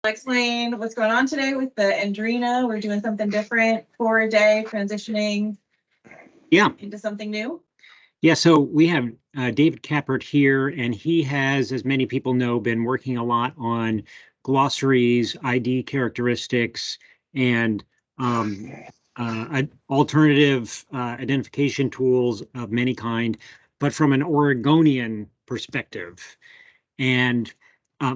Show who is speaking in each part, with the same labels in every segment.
Speaker 1: I'll explain what's going on today with the Andrena. We're doing something different for a day, transitioning into something new.
Speaker 2: Yeah, so we have David Cappaert here, and he has, as many people know, been working a lot on glossaries, ID characteristics, and alternative identification tools of many kind, but from an Oregonian perspective. And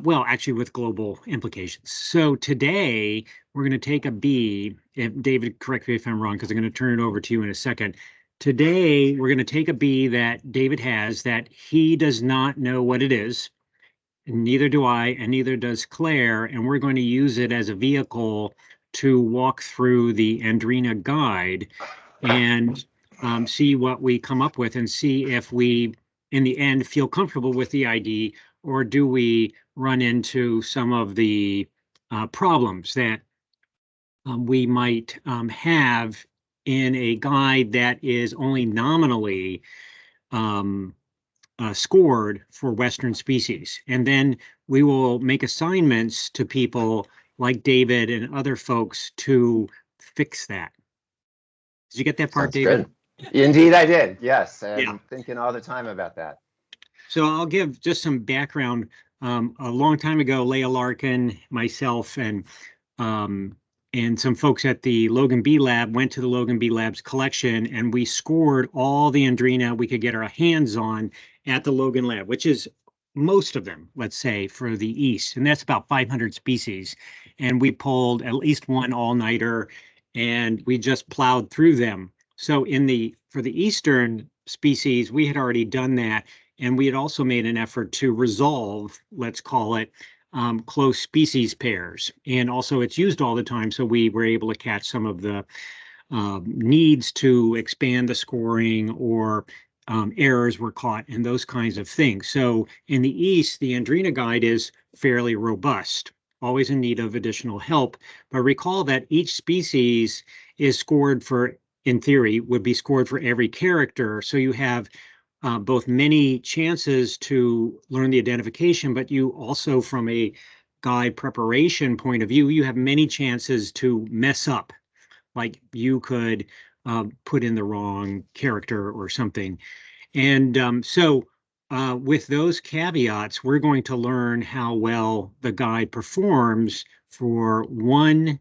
Speaker 2: well, actually with global implications. So today we're going to take a bee. If David, correct me if I'm wrong, because I'm going to turn it over to you in a second. Today we're going to take a bee that David has that he does not know what it is. And neither do I, and neither does Claire. And we're going to use it as a vehicle to walk through the Andrena guide and see what we come up with and see if we, in the end, feel comfortable with the ID, or do we run into some of the problems that we might have in a guide that is only nominally scored for Western species. And then we will make assignments to people like David and other folks to fix that. Did you get that part,
Speaker 3: Sounds
Speaker 2: David?
Speaker 3: Good. Indeed, I did. Yes, I'm thinking all the time about that.
Speaker 2: So I'll give just some background. A long time ago, Leah Larkin, myself, and some folks at the Logan Bee Lab went to the Logan Bee Lab's collection, and we scored all the Andrena we could get our hands on at the Logan Lab, which is most of them, let's say, for the East. And that's about 500 species. And we pulled at least one all-nighter, and we just plowed through them. So for the Eastern species, we had already done that. And we had also made an effort to resolve, let's call it, close species pairs. And also it's used all the time. So we were able to catch some of the needs to expand the scoring, or errors were caught, and those kinds of things. So in the East, the Andrena guide is fairly robust, always in need of additional help. But recall that each species is scored for, in theory, would be scored for every character. So you have both many chances to learn the identification, but you also, from a guide preparation point of view, you have many chances to mess up. Like you could put in the wrong character or something. And so with those caveats, we're going to learn how well the guide performs for one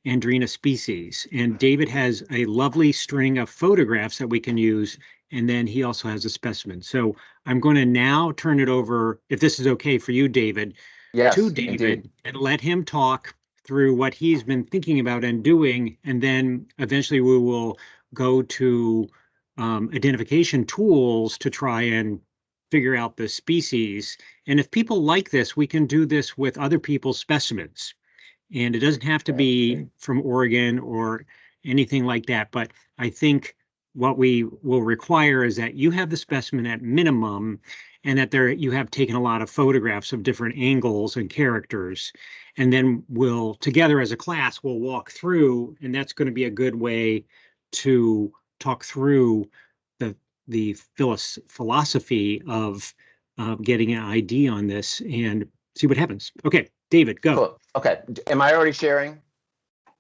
Speaker 2: Andrena species. And David has a lovely string of photographs that we can use, and then he also has a specimen. So I'm going to now turn it over, if this is okay for you, David, to David,
Speaker 3: indeed.
Speaker 2: And let him talk through what he's been thinking about and doing, and then eventually we will go to identification tools to try and figure out the species. And if people like this, we can do this with other people's specimens. And it doesn't have to be from Oregon or anything like that. But I think what we will require is that you have the specimen at minimum, and that you have taken a lot of photographs of different angles and characters. And then we'll, together as a class, we'll walk through, and that's going to be a good way to talk through the philosophy of getting an ID on this and see what happens. Okay, David, go.
Speaker 3: Cool. Okay. Am I already sharing?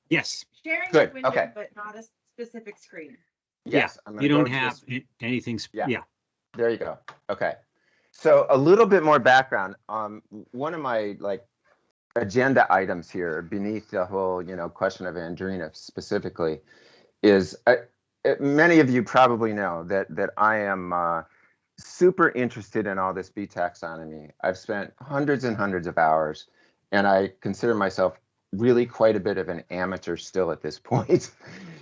Speaker 2: Yes.
Speaker 1: Sharing
Speaker 3: Good.
Speaker 1: the window,
Speaker 3: Okay.
Speaker 1: but not a specific screen.
Speaker 3: Yes.
Speaker 2: You don't have anything. Yeah.
Speaker 3: There you go. Okay. So a little bit more background. One of my agenda items here, beneath the whole question of Andrena specifically, is many of you probably know that I am super interested in all this bee taxonomy. I've spent hundreds and hundreds of hours, and I consider myself really quite a bit of an amateur still at this point.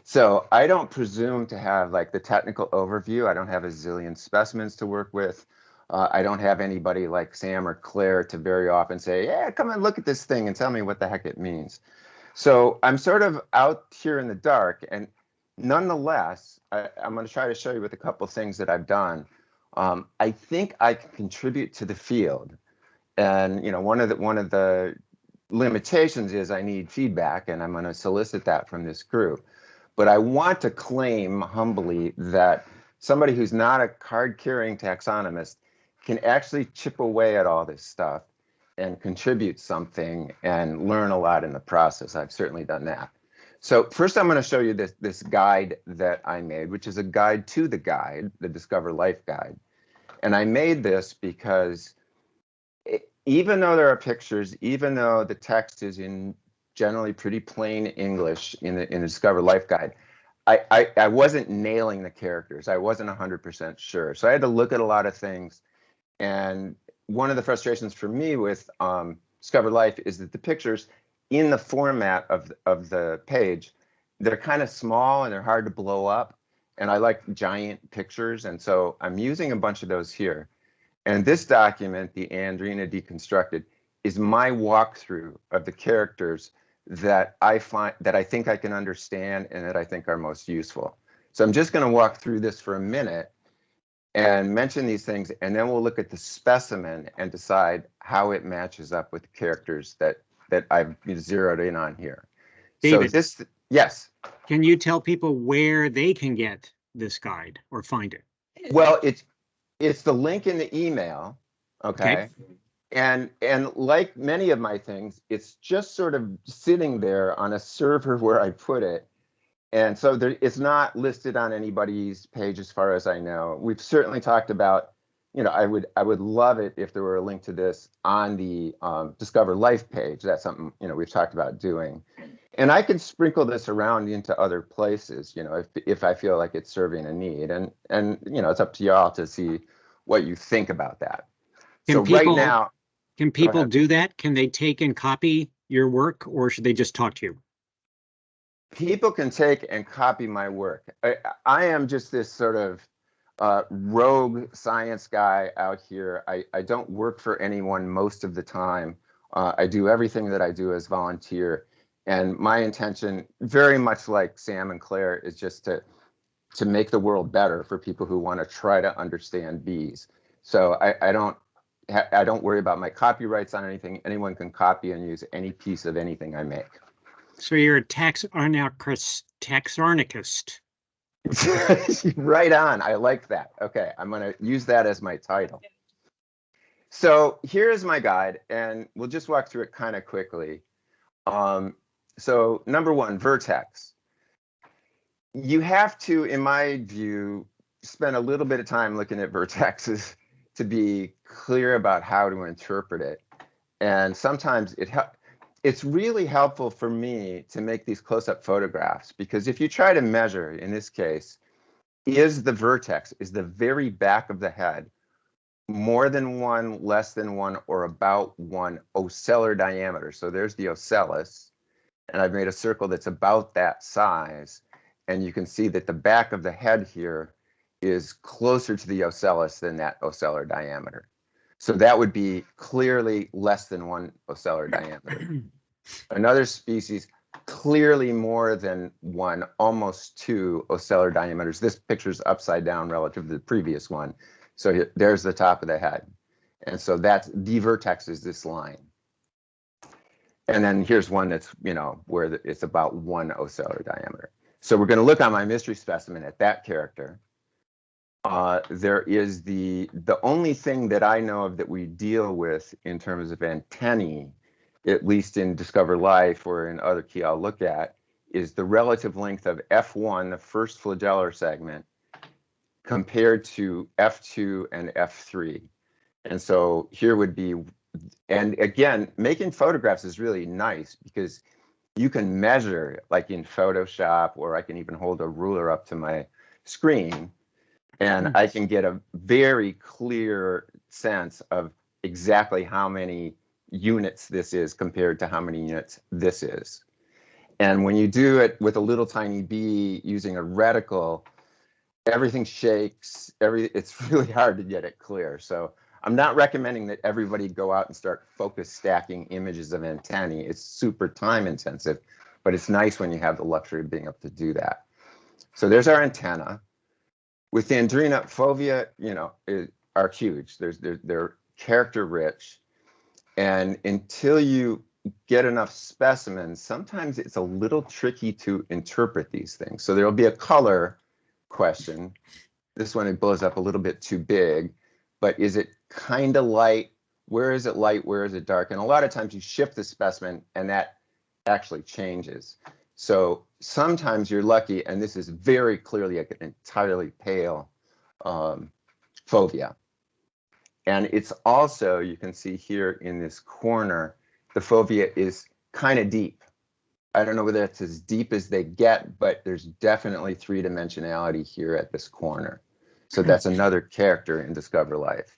Speaker 3: So I don't presume to have the technical overview. I don't have a zillion specimens to work with. I don't have anybody like Sam or Claire to very often say, yeah, come and look at this thing and tell me what the heck it means. So I'm sort of out here in the dark, and nonetheless, I'm going to try to show you with a couple of things that I've done. I think I can contribute to the field, and one of the limitations is I need feedback, and I'm going to solicit that from this group. But I want to claim humbly that somebody who's not a card-carrying taxonomist can actually chip away at all this stuff and contribute something and learn a lot in the process. I've certainly done that. So first I'm going to show you this guide that I made, which is a guide to the guide, the Discover Life Guide. And I made this because even though there are pictures, even though the text is in generally pretty plain English in the Discover Life Guide, I wasn't nailing the characters. I wasn't 100% sure. So I had to look at a lot of things. And one of the frustrations for me with Discover Life is that the pictures in the format of the page, they're kind of small and they're hard to blow up. And I like giant pictures. And so I'm using a bunch of those here. And this document, the Andrena Deconstructed, is my walkthrough of the characters that I think I can understand and that I think are most useful. So I'm just going to walk through this for a minute and mention these things, and then we'll look at the specimen and decide how it matches up with the characters that I've zeroed in on here.
Speaker 2: David,
Speaker 3: so yes.
Speaker 2: Can you tell people where they can get this guide or find it?
Speaker 3: Well, it's the link in the email, okay? And like many of my things, it's just sort of sitting there on a server where I put it. And so it's not listed on anybody's page as far as I know. We've certainly talked about, I would love it if there were a link to this on the Discover Life page. That's something, we've talked about doing. And I could sprinkle this around into other places, if I feel like it's serving a need. And it's up to y'all to see what you think about that.
Speaker 2: Can people do that? Can they take and copy your work, or should they just talk to you?
Speaker 3: People can take and copy my work. I am just this sort of rogue science guy out here. I don't work for anyone most of the time. I do everything that I do as volunteer. And my intention, very much like Sam and Claire, is just to make the world better for people who want to try to understand bees. So I don't worry about my copyrights on anything. Anyone can copy and use any piece of anything I make.
Speaker 2: So you're a taxonomist.
Speaker 3: Right on. I like that. Okay, I'm going to use that as my title. So here's my guide, and we'll just walk through it kind of quickly. So number one, vertex. You have to, in my view, spend a little bit of time looking at vertexes to be clear about how to interpret it. And sometimes it's really helpful for me to make these close-up photographs, because if you try to measure, in this case, is the vertex, is the very back of the head more than one, less than one, or about one ocellar diameter? So there's the ocellus, and I've made a circle that's about that size. And you can see that the back of the head here is closer to the ocellus than that ocellar diameter. So that would be clearly less than one ocellar diameter. Another species, clearly more than one, almost two ocellar diameters. This picture is upside down relative to the previous one. So here, there's the top of the head. And so that's the vertex is this line. And then here's one that's, where it's about one ocellar diameter. So we're going to look on my mystery specimen at that character. There is the only thing that I know of that we deal with in terms of antennae, at least in Discover Life or in other key I'll look at, is the relative length of F1, the first flagellar segment, compared to F2 and F3. And so here would be, and again, making photographs is really nice because you can measure, like in Photoshop, or I can even hold a ruler up to my screen, and I can get a very clear sense of exactly how many units this is compared to how many units this is. And when you do it with a little tiny bee using a reticle, everything shakes. It's really hard to get it clear. So I'm not recommending that everybody go out and start focus stacking images of antennae. It's super time intensive, but it's nice when you have the luxury of being able to do that. So there's our antenna. With the Andrena, fovea, are huge. They're character rich. And until you get enough specimens, sometimes it's a little tricky to interpret these things. So there'll be a color question. This one, it blows up a little bit too big, but is it kind of light Where is it light? Where is it dark? And a lot of times you shift the specimen and that actually changes. So sometimes you're lucky, and this is very clearly an entirely pale fovea. And it's also, you can see here in this corner, the fovea is kind of deep. I don't know whether it's as deep as they get, but there's definitely three-dimensionality here at this corner. So that's another character in Discover Life.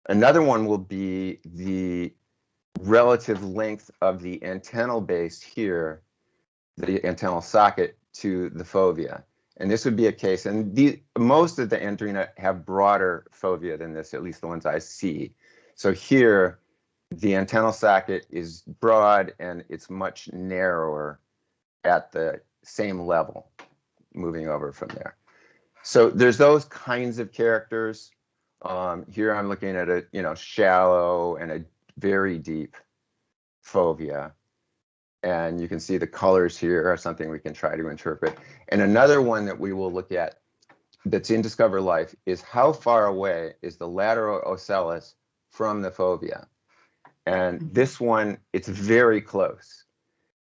Speaker 3: Another one will be the relative length of the antennal base here, the antennal socket, to the fovea. And this would be a case, and most of the Andrena have broader fovea than this, at least the ones I see. So here, the antennal socket is broad and it's much narrower at the same level, moving over from there. So there's those kinds of characters. Here I'm looking at a shallow and a very deep fovea. And you can see the colors here are something we can try to interpret. And another one that we will look at that's in Discover Life is how far away is the lateral ocellus from the fovea. And this one, it's very close.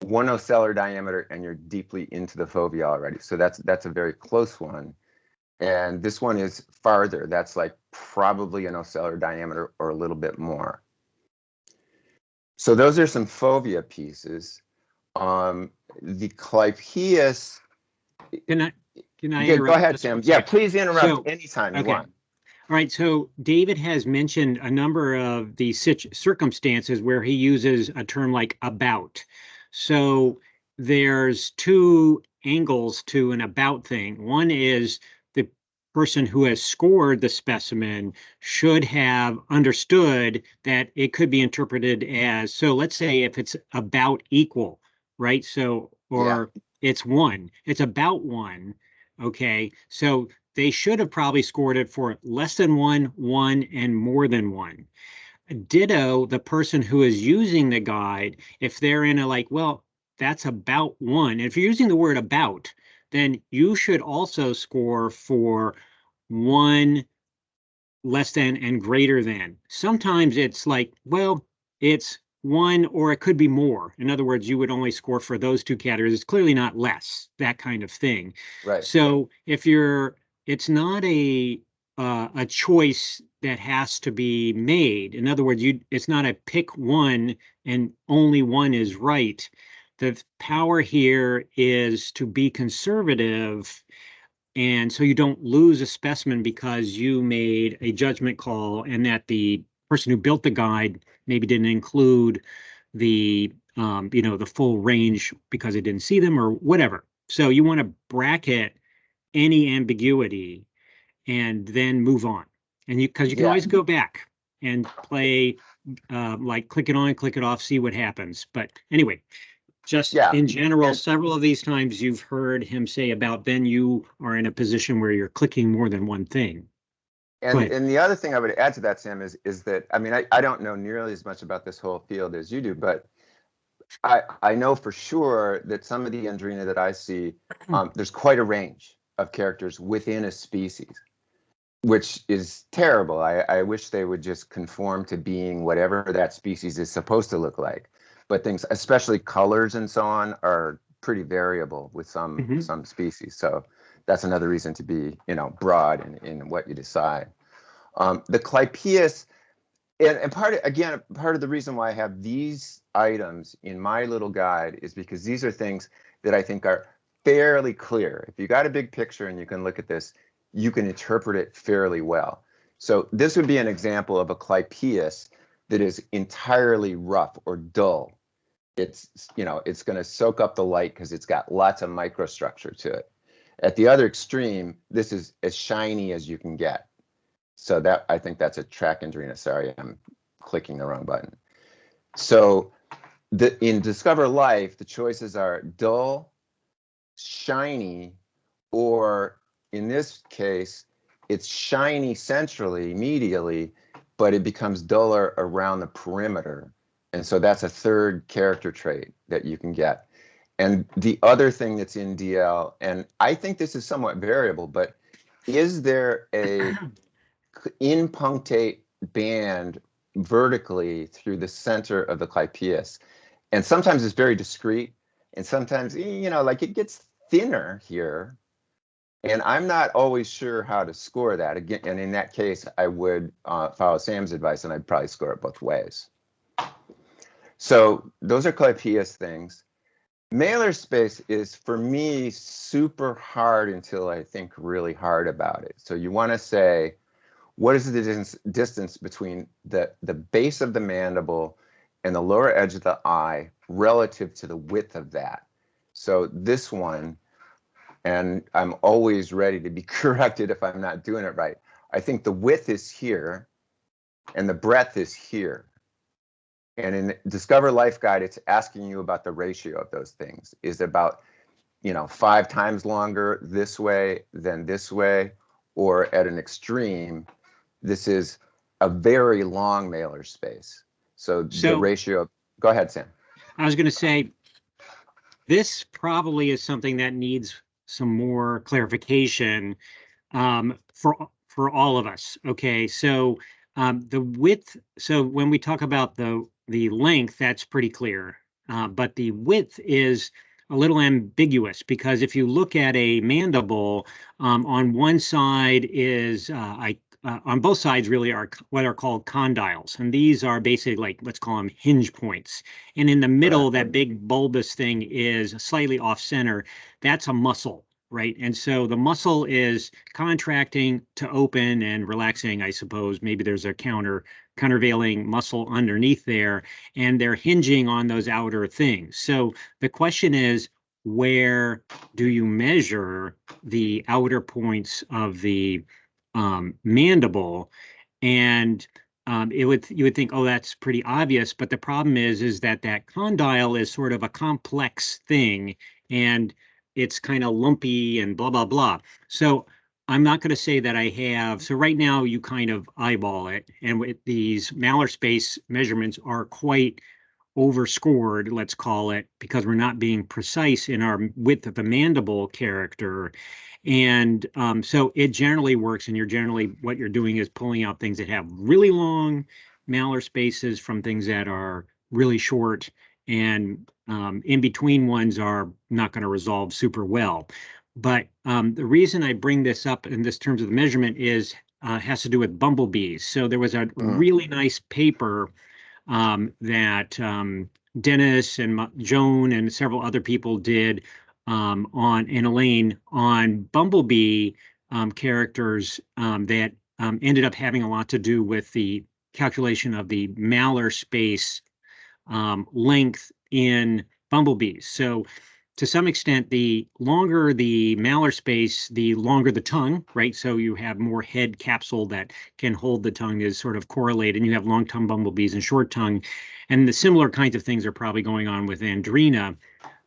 Speaker 3: 1 ocellar diameter and you're deeply into the fovea already. So that's a very close one. And this one is farther. That's like probably an ocellar diameter or a little bit more. So those are some fovea pieces. The Clypeus.
Speaker 2: Can I
Speaker 3: Yeah, go ahead, Tim. Yeah, please interrupt anytime you want.
Speaker 2: All right, so David has mentioned a number of the circumstances where he uses a term like about. So there's two angles to an about thing. One is the person who has scored the specimen should have understood that it could be interpreted as, so let's say if it's about equal, right? So, or it's 1, it's about 1, okay? So they should have probably scored it for less than 1, 1, and more than 1. Ditto, the person who is using the guide, if they're in a like, well, that's about 1. If you're using the word about, then you should also score for 1, less than, and greater than. Sometimes it's like, well, it's 1 or it could be more. In other words, you would only score for those two categories. It's clearly not less, that kind of thing.
Speaker 3: Right.
Speaker 2: So if it's not a choice that has to be made. In other words, it's not a pick 1 and only 1 is right. The power here is to be conservative, and so you don't lose a specimen because you made a judgment call and that the person who built the guide maybe didn't include the the full range because they didn't see them or whatever. So you want to bracket any ambiguity and then move on. And because you can always go back and play like click it on, click it off, see what happens. But anyway, just in general, several of these times you've heard him say about, then you are in a position where you're clicking more than one thing.
Speaker 3: And the other thing I would add to that, Sam, is that, I mean, I don't know nearly as much about this whole field as you do, but I know for sure that some of the Andrena that I see, there's quite a range of characters within a species, which is terrible. I wish they would just conform to being whatever that species is supposed to look like. But things, especially colors and so on, are pretty variable with some species. So that's another reason to be, broad in what you decide. The Clypeus, and part of the reason why I have these items in my little guide is because these are things that I think are fairly clear. If you got a big picture and you can look at this, you can interpret it fairly well. So this would be an example of a Clypeus that is entirely rough or dull. It's going to soak up the light because it's got lots of microstructure to it. At the other extreme, this is as shiny as you can get. So I think that's a track Andrena. Sorry, I'm clicking the wrong button. So in Discover Life, the choices are dull, shiny, or in this case, it's shiny centrally, medially, but it becomes duller around the perimeter. And so that's a third character trait that you can get. And the other thing that's in DL, and I think this is somewhat variable, but is there a in punctate band vertically through the center of the clypeus. And sometimes it's very discreet, and sometimes, you know, like it gets thinner here. And I'm not always sure how to score that. Again, and in that case, I would follow Sam's advice, and I'd probably score it both ways. So those are clypeus things. Mailer space is, for me, super hard until I think really hard about it. So you want to say, what is the distance between the base of the mandible and the lower edge of the eye relative to the width of that? So this one, and I'm always ready to be corrected if I'm not doing it right. I think the width is here and the breadth is here. And in Discover Life Guide, it's asking you about the ratio of those things. Is it about, you know, 5 times longer this way than this way? Or at an extreme, this is a very long mailer space. So the ratio, go ahead, Sam.
Speaker 2: I was going to say, this probably is something that needs some more clarification for all of us. Okay, so the width. So when we talk about the length, that's pretty clear, but the width is a little ambiguous, because if you look at a mandible, on one side is on both sides really are what are called condyles, and these are basically, like, let's call them hinge points. And in the middle, that big bulbous thing is slightly off center. That's a muscle, right? And so the muscle is contracting to open and relaxing, I suppose. Maybe there's a countervailing muscle underneath there, and they're hinging on those outer things. So the question is, where do you measure the outer points of the mandible? And you would think, oh, that's pretty obvious. But the problem is that condyle is sort of a complex thing, and it's kind of lumpy and blah, blah, blah. So I'm not going to say that I have. So right now you kind of eyeball it. And with these malar space measurements are quite overscored, let's call it, because we're not being precise in our width of the mandible character. And so it generally works, and what you're doing is pulling out things that have really long malar spaces from things that are really short, and in between ones are not going to resolve super well. But the reason I bring this up in this terms of the measurement is has to do with bumblebees. So there was a really nice paper that Dennis and Joan and several other people did and Elaine on bumblebee characters that ended up having a lot to do with the calculation of the malar space length in bumblebees. So to some extent, the longer the malar space, the longer the tongue, right? So you have more head capsule that can hold the tongue, is sort of correlated. And you have long tongue bumblebees and short tongue. And the similar kinds of things are probably going on with Andrena.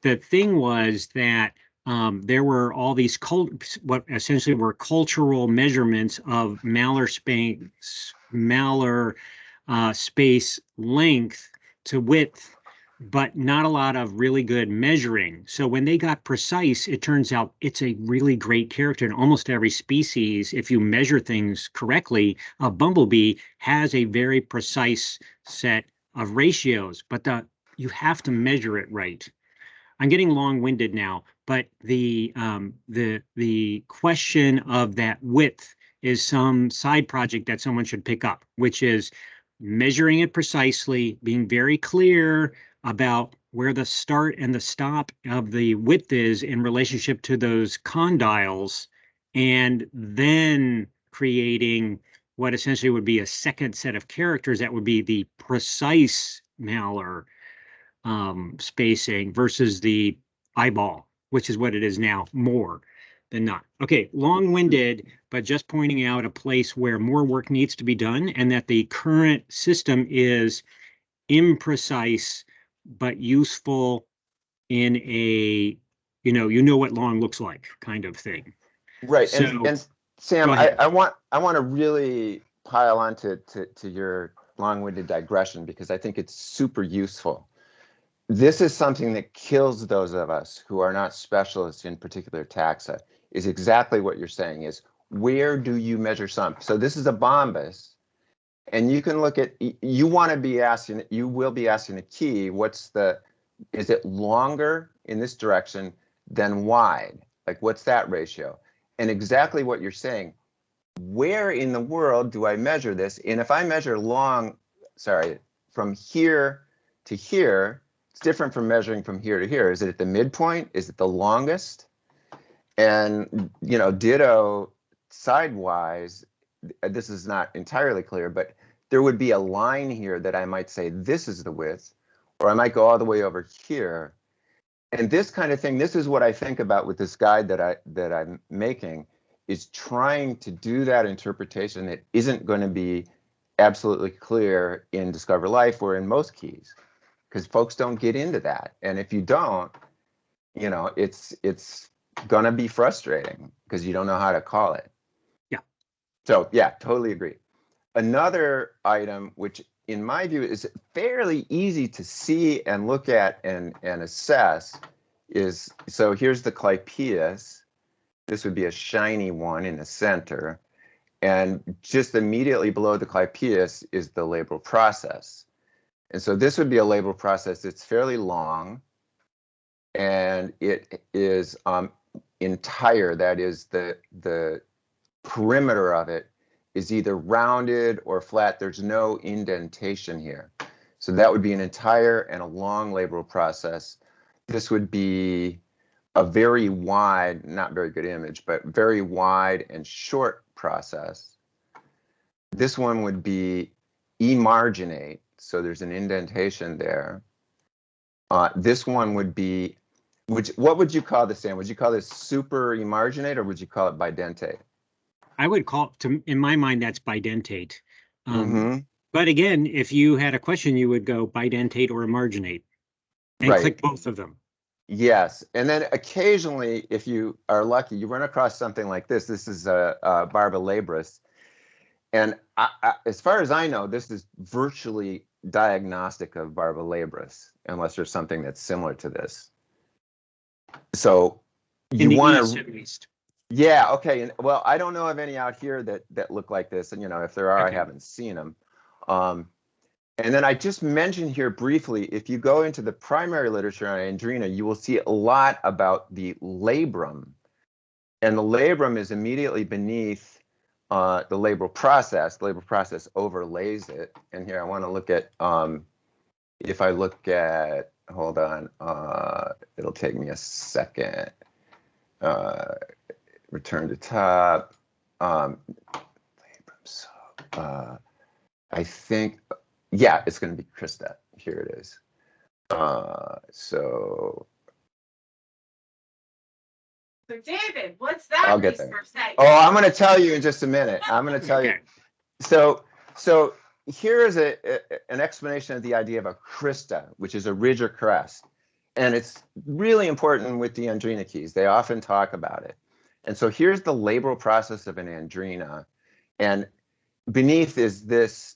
Speaker 2: The thing was that there were all these what essentially were cultural measurements of malar space length to width, but not a lot of really good measuring. So when they got precise, it turns out it's a really great character. In almost every species, if you measure things correctly, a bumblebee has a very precise set of ratios, but you have to measure it right. I'm getting long-winded now, but the question of that width is some side project that someone should pick up, which is measuring it precisely, being very clear about where the start and the stop of the width is in relationship to those condyles, and then creating what essentially would be a second set of characters that would be the precise malar spacing versus the eyeball, which is what it is now, more than not. Okay, long-winded, but just pointing out a place where more work needs to be done, and that the current system is imprecise but useful in a, you know what long looks like kind of thing.
Speaker 3: Right.
Speaker 2: So,
Speaker 3: and Sam, I want to really pile on to your long-winded digression, because I think it's super useful. This is something that kills those of us who are not specialists in particular taxa, is exactly what you're saying, is where do you measure some? So this is a bombus, And you can look at, you want to be asking, you will be asking a key, is it longer in this direction than wide? Like, what's that ratio? And exactly what you're saying, where in the world do I measure this? And if I measure from here to here, it's different from measuring from here to here. Is it at the midpoint? Is it the longest? And, ditto sidewise, this is not entirely clear, but there would be a line here that I might say, this is the width, or I might go all the way over here. And this kind of thing, this is what I think about with this guide that I'm making, is trying to do that interpretation that isn't going to be absolutely clear in Discover Life or in most keys, because folks don't get into that. And if you don't, it's going to be frustrating because you don't know how to call it.
Speaker 2: Yeah.
Speaker 3: So yeah, totally agree. Another item, which in my view is fairly easy to see and look at and assess, is, so here's the clypeus. This would be a shiny one in the center. And just immediately below the clypeus is the labral process. And so this would be a labral process that's fairly long. And it is entire, that is the perimeter of it is either rounded or flat. There's no indentation here. So that would be an entire and a long labral process. This would be a very wide, not very good image, but very wide and short process. This one would be emarginate, so there's an indentation there. This one would be, what would you call this, Sam? Would you call this super emarginate, or would you call it bidentate?
Speaker 2: I would call it, in my mind, that's bidentate. But again, if you had a question, you would go bidentate or emarginate and click both of them.
Speaker 3: Yes. And then occasionally, if you are lucky, you run across something like this. This is a barba labris. And as far as I know, this is virtually diagnostic of barba labris, unless there's something that's similar to this. So you want to,
Speaker 2: at least.
Speaker 3: Yeah. Okay. And well, I don't know of any out here that look like this. And, if there are,
Speaker 2: Okay.
Speaker 3: I haven't seen them. And then I just mentioned here briefly, if you go into the primary literature on Andrena, you will see a lot about the labrum. And the labrum is immediately beneath the labral process. The labral process overlays it. And here I want to look at, if I look at, hold on, it'll take me a second. Return to top. Labrum, so, I think, yeah, it's going to be Krista. Here it is. So
Speaker 1: David, what's that?
Speaker 3: I'll get there. Oh, I'm going to tell you in just a minute. I'm going to tell you. So here is an explanation of the idea of a crista, which is a ridge or crest. And it's really important with the Andrena keys. They often talk about it. And so here's the labral process of an Andrena. And beneath is this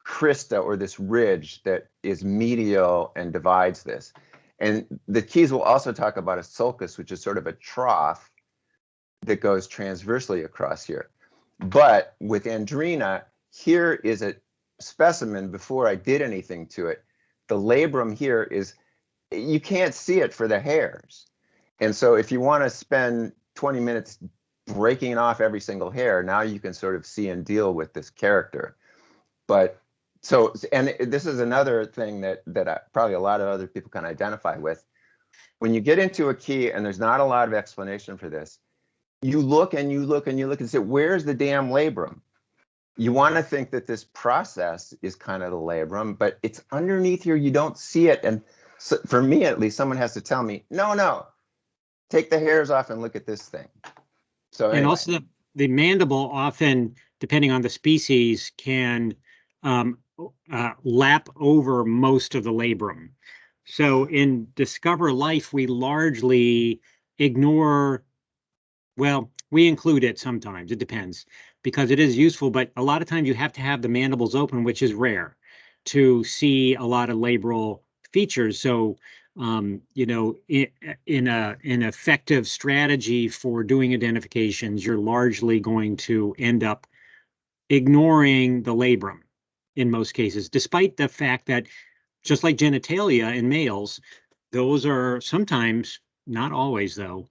Speaker 3: crista, or this ridge that is medial and divides this. And the keys will also talk about a sulcus, which is sort of a trough that goes transversely across here. But with Andrena, here is a specimen before I did anything to it. The labrum here is, you can't see it for the hairs. And so if you want to spend 20 minutes breaking off every single hair, now you can sort of see and deal with this character. But so, and this is another thing that probably a lot of other people can identify with. When you get into a key and there's not a lot of explanation for this, you look and you look and you look and say, where's the damn labrum? You want to think that this process is kind of the labrum, but it's underneath here. You don't see it. And so for me, at least, someone has to tell me, no, take the hairs off and look at this thing. So anyway.
Speaker 2: And also the mandible often, depending on the species, can lap over most of the labrum. So in Discover Life, we largely ignore, well, we include it sometimes, it depends, because it is useful, but a lot of times you have to have the mandibles open, which is rare, to see a lot of labral features. So, in an effective strategy for doing identifications, you're largely going to end up ignoring the labrum. in most cases, despite the fact that just like genitalia in males, those are sometimes, not always though,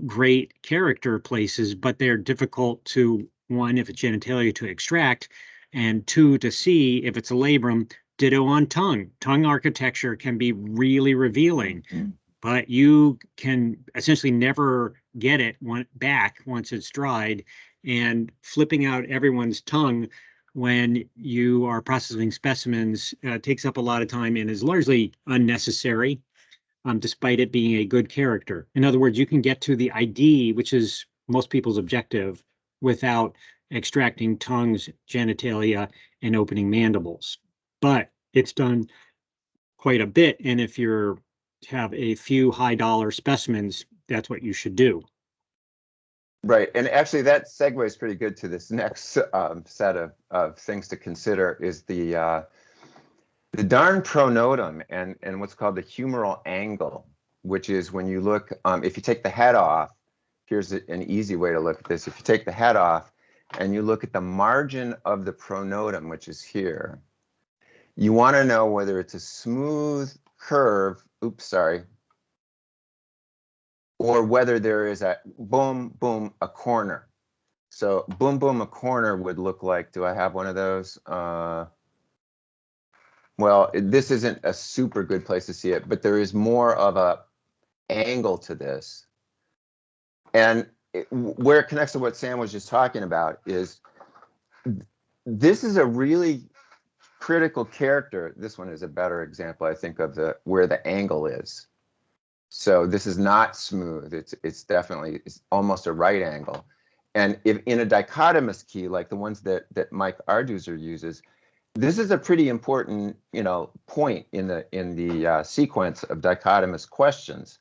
Speaker 2: great character places, but they're difficult to, one, if it's genitalia, to extract, and two, to see if it's a labrum. Ditto on tongue. Tongue architecture can be really revealing, but you can essentially never get it back once it's dried. And flipping out everyone's tongue when you are processing specimens takes up a lot of time and is largely unnecessary, despite it being a good character. In other words, you can get to the ID, which is most people's objective, without extracting tongues, genitalia, and opening mandibles. But it's done quite a bit, and if you have a few high-dollar specimens, that's what you should do.
Speaker 3: Right, and actually that segues pretty good to this next set of things to consider is the darn pronotum and what's called the humeral angle, which is when you look, if you take the head off, here's an easy way to look at this. If you take the head off and you look at the margin of the pronotum, which is here, you want to know whether it's a smooth curve, or whether there is a boom, boom, a corner. So boom, boom, a corner would look like, do I have one of those? Well, this isn't a super good place to see it, but there is more of a angle to this. And where it connects to what Sam was just talking about is this is a really critical character. This one is a better example, I think, of where the angle is. So this is not smooth. It's definitely almost a right angle. And if in a dichotomous key, like the ones that Mike Arduzer uses, this is a pretty important, point in the sequence of dichotomous questions.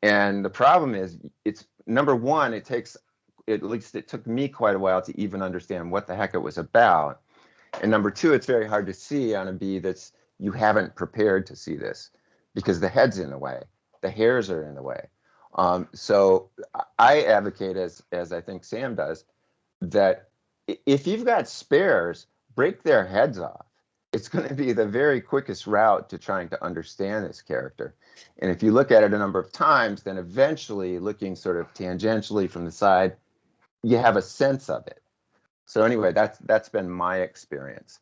Speaker 3: And the problem is, it's number one, it takes, at least it took me quite a while to even understand what the heck it was about. And number two, it's very hard to see on a bee that's you haven't prepared to see this because the head's in the way, the hairs are in the way. So I advocate, as I think Sam does, that if you've got spares, break their heads off. It's going to be the very quickest route to trying to understand this character. And if you look at it a number of times, then eventually looking sort of tangentially from the side, you have a sense of it. So anyway, that's been my experience.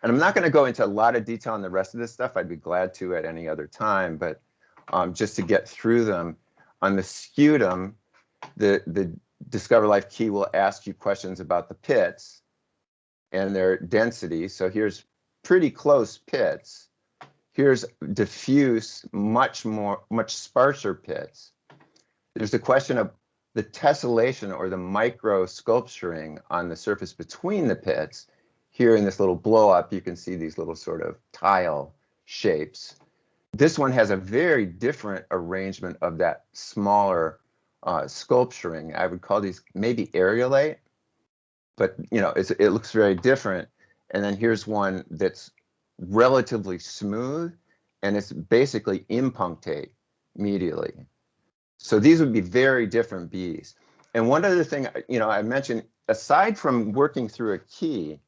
Speaker 3: And I'm not going to go into a lot of detail on the rest of this stuff. I'd be glad to at any other time, but just to get through them. On the sputum, the Discover Life key will ask you questions about the pits and their density. So here's pretty close pits. Here's diffuse, much sparser pits. There's the question of the tessellation or the micro sculpturing on the surface between the pits. Here in this little blow up, you can see these little sort of tile shapes. This one has a very different arrangement of that smaller sculpturing. I would call these maybe areolate, but it looks very different. And then here's one that's relatively smooth, and it's basically impunctate medially. So these would be very different bees. And one other thing, I mentioned, aside from working through a key,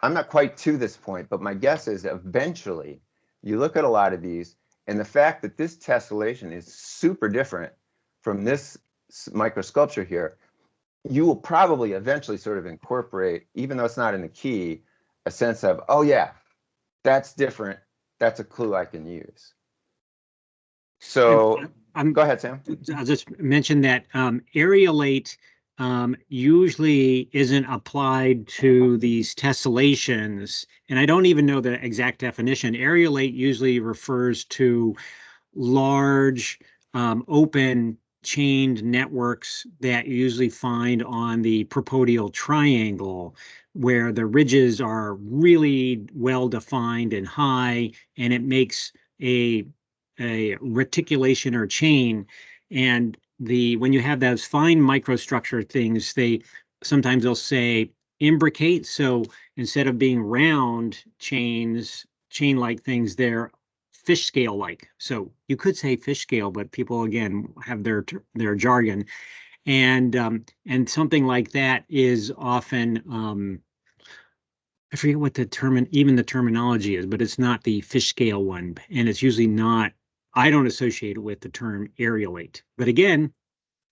Speaker 3: I'm not quite to this point, but my guess is eventually you look at a lot of these, and the fact that this tessellation is super different from this microsculpture here, you will probably eventually sort of incorporate, even though it's not in the key, a sense of, oh yeah, that's different. That's a clue I can use. So go ahead, Sam.
Speaker 2: I'll just mention that areolate usually isn't applied to these tessellations, and I don't even know the exact definition. Areolate usually refers to large open chained networks that you usually find on the propodial triangle, where the ridges are really well defined and high, and it makes a reticulation or chain. And when you have those fine microstructure things, sometimes they'll say imbricate. So instead of being round chain-like things, they're fish scale like. So you could say fish scale, but people again have their jargon. And something like that is often I forget what the even the terminology is, but it's not the fish scale one. And it's usually not, I don't associate it with the term areolate. But again,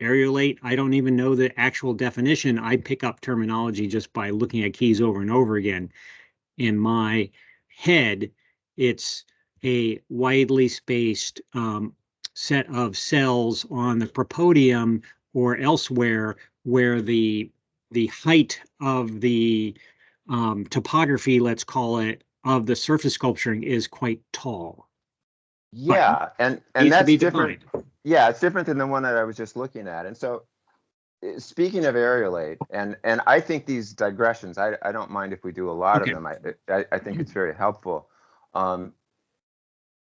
Speaker 2: areolate, I don't even know the actual definition. I pick up terminology just by looking at keys over and over again. In my head, it's a widely spaced set of cells on the propodium or elsewhere where the height of the topography, let's call it, of the surface sculpturing is quite tall.
Speaker 3: Yeah, and
Speaker 2: Needs to
Speaker 3: that's
Speaker 2: be
Speaker 3: different.
Speaker 2: defined.
Speaker 3: Yeah, it's different than the one that I was just looking at. And so, speaking of areolate, and I think these digressions, I don't mind if we do a lot
Speaker 2: Okay.
Speaker 3: of them. I think it's very helpful.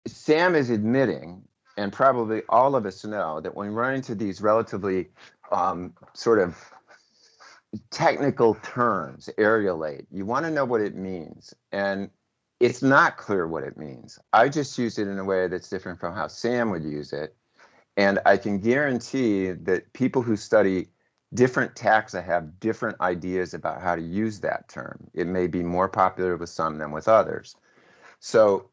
Speaker 3: Sam is admitting, and probably all of us know, that when we run into these relatively sort of technical terms, areolate, you want to know what it means. And it's not clear what it means. I just use it in a way that's different from how Sam would use it. And I can guarantee that people who study different taxa have different ideas about how to use that term. It may be more popular with some than with others. So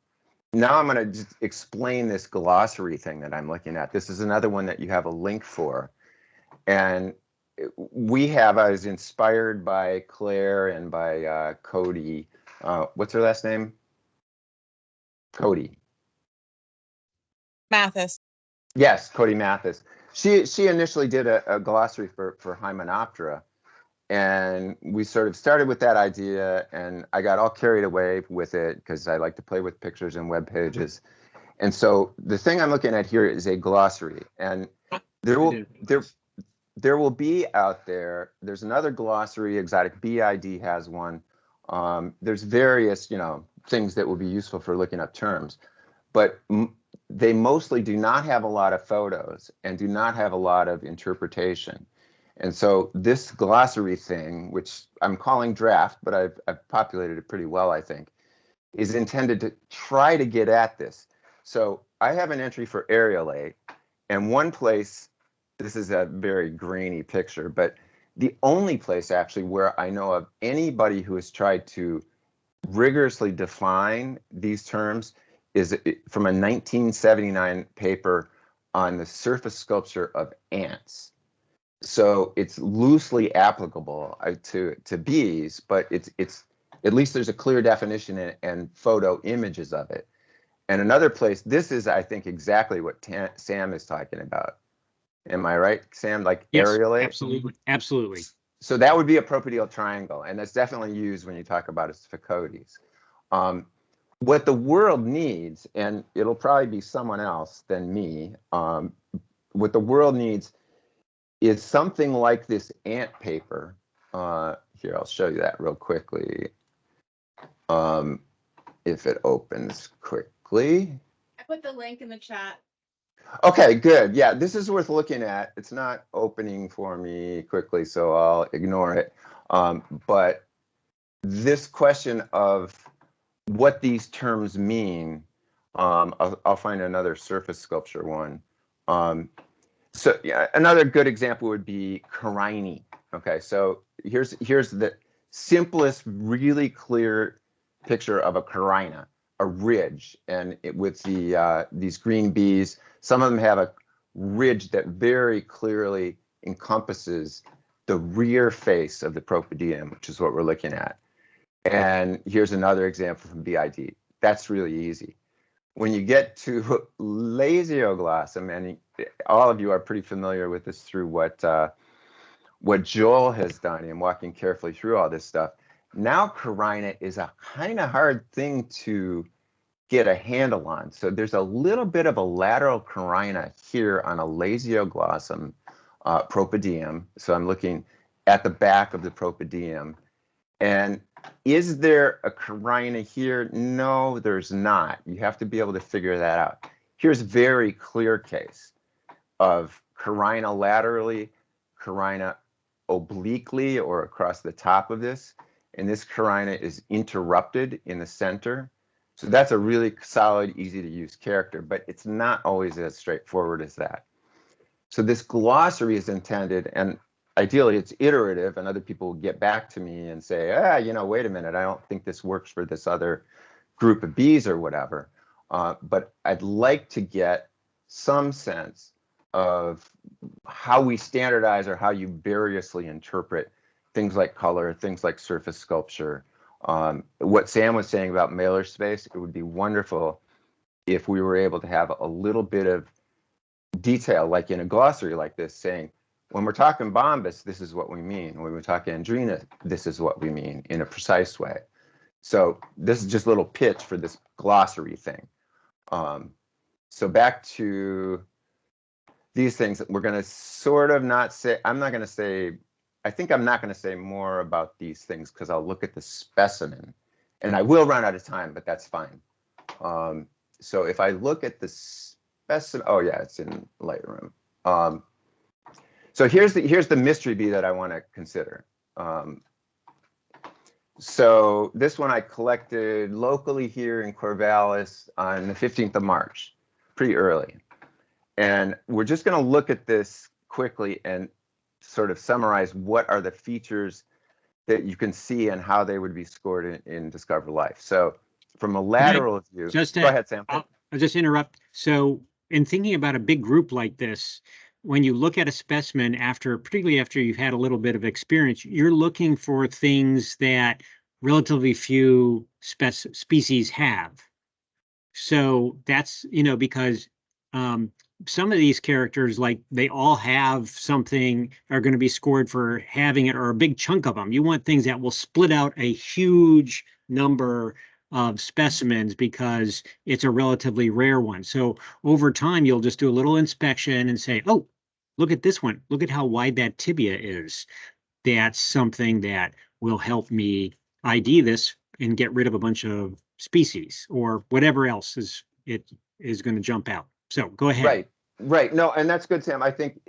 Speaker 3: now I'm going to just explain this glossary thing that I'm looking at. This is another one that you have a link for. And I was inspired by Clare and by Cody. What's her last name? Cody.
Speaker 1: Mathis.
Speaker 3: Yes, Cody Mathis. She initially did a glossary for Hymenoptera, and we sort of started with that idea, and I got all carried away with it because I like to play with pictures and web pages. And so the thing I'm looking at here is a glossary, and there will be out there. There's another glossary. Exotic BID has one. There's various things that will be useful for looking up terms, but they mostly do not have a lot of photos and do not have a lot of interpretation. And so this glossary thing, which I'm calling draft, but I've populated it pretty well, I think, is intended to try to get at this. So I have an entry for areolate, and one place, this is a very grainy picture, but the only place actually where I know of anybody who has tried to rigorously define these terms is from a 1979 paper on the surface sculpture of ants. So it's loosely applicable to bees, but it's at least there's a clear definition and photo images of it. And another place, this is, I think, exactly what Sam is talking about. Am I right, Sam? Like
Speaker 2: Yes,
Speaker 3: areolate?
Speaker 2: absolutely, absolutely.
Speaker 3: So that would be a propodial triangle, and that's definitely used when you talk about sphecodes. What the world needs, and it'll probably be someone else than me, what the world needs is something like this ant paper. Here, I'll show you that real quickly. If it opens quickly.
Speaker 1: I put the link in the chat.
Speaker 3: Okay, good. Yeah, this is worth looking at. It's not opening for me quickly, so I'll ignore it. But this question of what these terms mean, I'll find another surface sculpture one. So yeah, another good example would be carine. Okay, so here's the simplest, really clear picture of a carina, a ridge, and with these green bees. Some of them have a ridge that very clearly encompasses the rear face of the propodium, which is what we're looking at. And here's another example from BID. That's really easy. When you get to lasioglossum, and all of you are pretty familiar with this through what Joel has done in walking carefully through all this stuff. Now carina is a kind of hard thing to get a handle on. So there's a little bit of a lateral carina here on a lasioglossum propodium. So I'm looking at the back of the propodium. And is there a carina here? No, there's not. You have to be able to figure that out. Here's a very clear case of carina laterally, carina obliquely or across the top of this. And this carina is interrupted in the center. So that's a really solid, easy to use character, but it's not always as straightforward as that. So this glossary is intended, and ideally it's iterative, and other people will get back to me and say, wait a minute, I don't think this works for this other group of bees or whatever. But I'd like to get some sense of how we standardize or how you variously interpret things like color, things like surface sculpture. What Sam was saying about mailer space, it would be wonderful if we were able to have a little bit of detail, like in a glossary like this, saying, when we're talking bombus, this is what we mean. When we're talking Andrena, this is what we mean in a precise way. So this is just a little pitch for this glossary thing. So back to these things, we're going to sort of not say, I think I'm not going to say more about these things because I'll look at the specimen. And I will run out of time, but that's fine. So if I look at the specimen, oh yeah, it's in Lightroom. So here's the mystery bee that I want to consider. So this one I collected locally here in Corvallis on the 15th of March, pretty early. And we're just going to look at this quickly and sort of summarize what are the features that you can see and how they would be scored in Discover Life. So from a lateral view, go ahead, Sam.
Speaker 2: I'll just interrupt. So in thinking about a big group like this, when you look at a specimen, particularly after you've had a little bit of experience, you're looking for things that relatively few species have. So that's, because some of these characters, like they all have something, are going to be scored for having it, or a big chunk of them. You want things that will split out a huge number of specimens because it's a relatively rare one. So over time, you'll just do a little inspection and say, oh, look at this one. Look at how wide that tibia is. That's something that will help me ID this and get rid of a bunch of species or whatever else is going to jump out. So go ahead.
Speaker 3: Right. No, and that's good, Sam. I think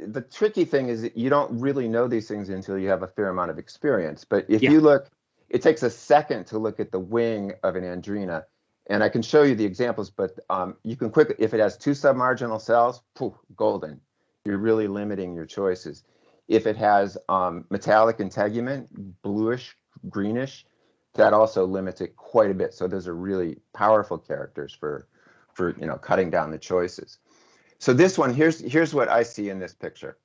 Speaker 3: the tricky thing is that you don't really know these things until you have a fair amount of experience. But if you look, it takes a second to look at the wing of an Andrena. And I can show you the examples, but you can quickly, if it has 2 submarginal cells, poof, golden. You're really limiting your choices. If it has metallic integument, bluish, greenish, that also limits it quite a bit. So those are really powerful characters for cutting down the choices. So this one, here's what I see in this picture.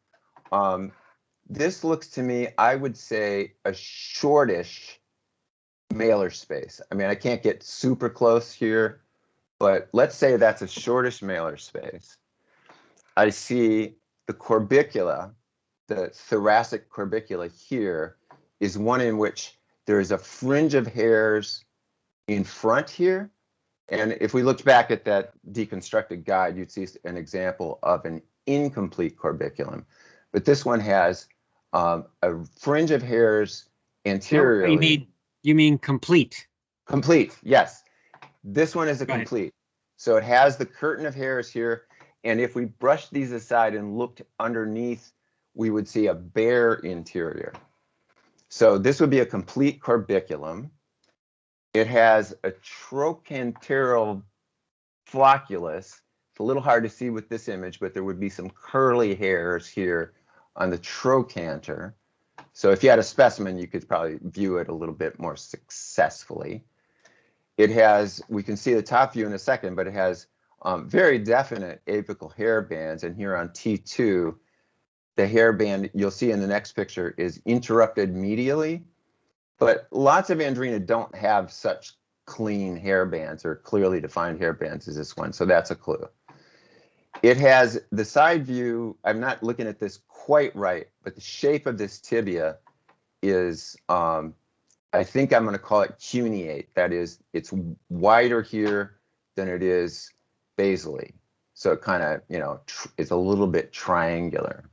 Speaker 3: This looks to me, I would say, a shortish mailer space. I mean, I can't get super close here, but let's say that's a shortish mailer space. I see the corbicula, the thoracic corbicula here, is one in which there is a fringe of hairs in front here. And if we looked back at that deconstructed guide, you'd see an example of an incomplete corbiculum. But this one has a fringe of hairs anteriorly.
Speaker 2: No, you mean complete?
Speaker 3: Complete, yes. This one is a complete. So it has the curtain of hairs here. And if we brushed these aside and looked underneath, we would see a bare interior. So this would be a complete corbiculum. It has a trochanteral flocculus. It's a little hard to see with this image, but there would be some curly hairs here on the trochanter. So if you had a specimen, you could probably view it a little bit more successfully. It has, we can see the top view in a second, but it has very definite apical hair bands. And here on T2, the hair band you'll see in the next picture is interrupted medially. But lots of Andrena don't have such clean hair bands or clearly defined hair bands as this one. So that's a clue. It has the side view. I'm not looking at this quite right, but the shape of this tibia is, I think I'm going to call it cuneate. That is, it's wider here than it is basally. So it kind of, it's a little bit triangular.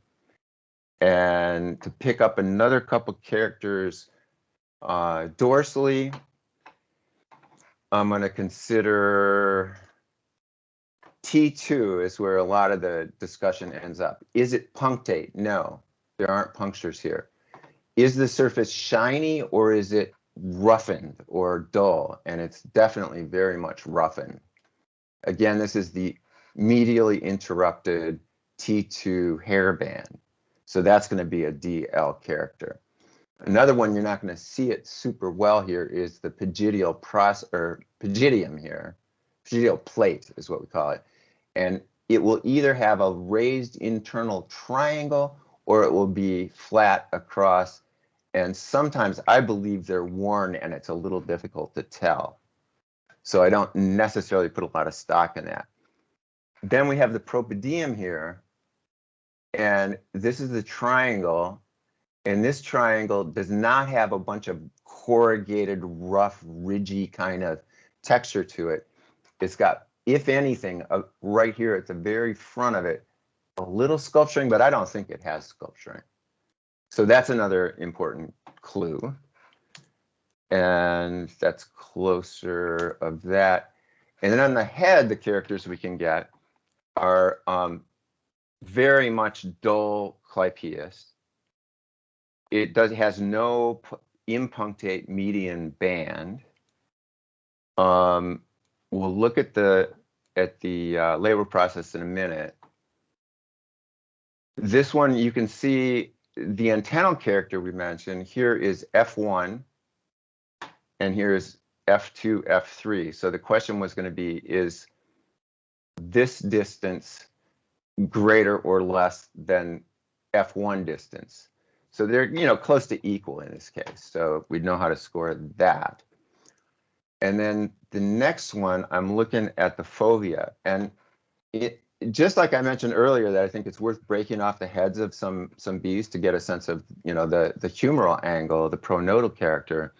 Speaker 3: And to pick up another couple characters, dorsally, I'm going to consider T2 is where a lot of the discussion ends up. Is it punctate? No, there aren't punctures here. Is the surface shiny or is it roughened or dull? And it's definitely very much roughened. Again, this is the medially interrupted T2 hairband. So that's going to be a DL character. Another one, you're not going to see it super well here, is the pygidial pygidium here. Pygidial plate is what we call it. And it will either have a raised internal triangle or it will be flat across. And sometimes I believe they're worn and it's a little difficult to tell. So I don't necessarily put a lot of stock in that. Then we have the propydium here. And this is the triangle. And this triangle does not have a bunch of corrugated, rough, ridgy kind of texture to it. It's got, if anything, right here at the very front of it, a little sculpturing, but I don't think it has sculpturing. So that's another important clue. And that's closer of that. And then on the head, the characters we can get are very much dull clypeus. It has no impunctate median band. We'll look at the label process in a minute. This one, you can see the antennal character we mentioned. Here is F1, and here is F2, F3. So the question was going to be, is this distance greater or less than F1 distance? So they're, close to equal in this case. So we'd know how to score that. And then the next one, I'm looking at the fovea. And it, just like I mentioned earlier, that I think it's worth breaking off the heads of some bees to get a sense of, the humeral angle, the pronodal character.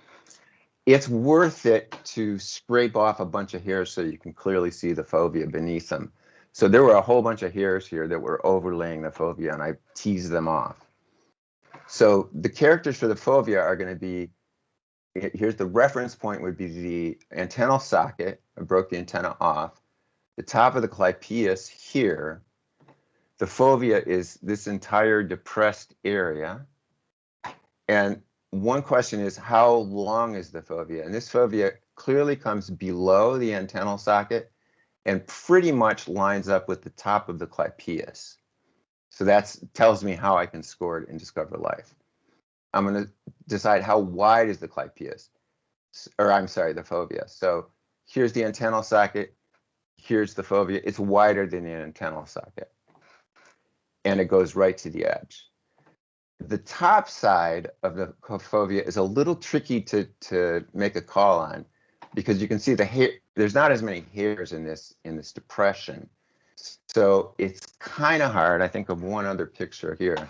Speaker 3: It's worth it to scrape off a bunch of hairs so you can clearly see the fovea beneath them. So there were a whole bunch of hairs here that were overlaying the fovea, and I teased them off. So the characters for the fovea are going to be, here's the reference point would be the antennal socket. I broke the antenna off. The top of the clypeus here. The fovea is this entire depressed area. And one question is, how long is the fovea? And this fovea clearly comes below the antennal socket and pretty much lines up with the top of the clypeus. So that tells me how I can score it and discover life. I'm going to decide how wide is the clypeus, or I'm sorry, the fovea. So here's the antennal socket. Here's the fovea. It's wider than the antennal socket. And it goes right to the edge. The top side of the fovea is a little tricky to make a call on, because you can see the hair. There's not as many hairs in this depression. So it's kind of hard. I think of one other picture here,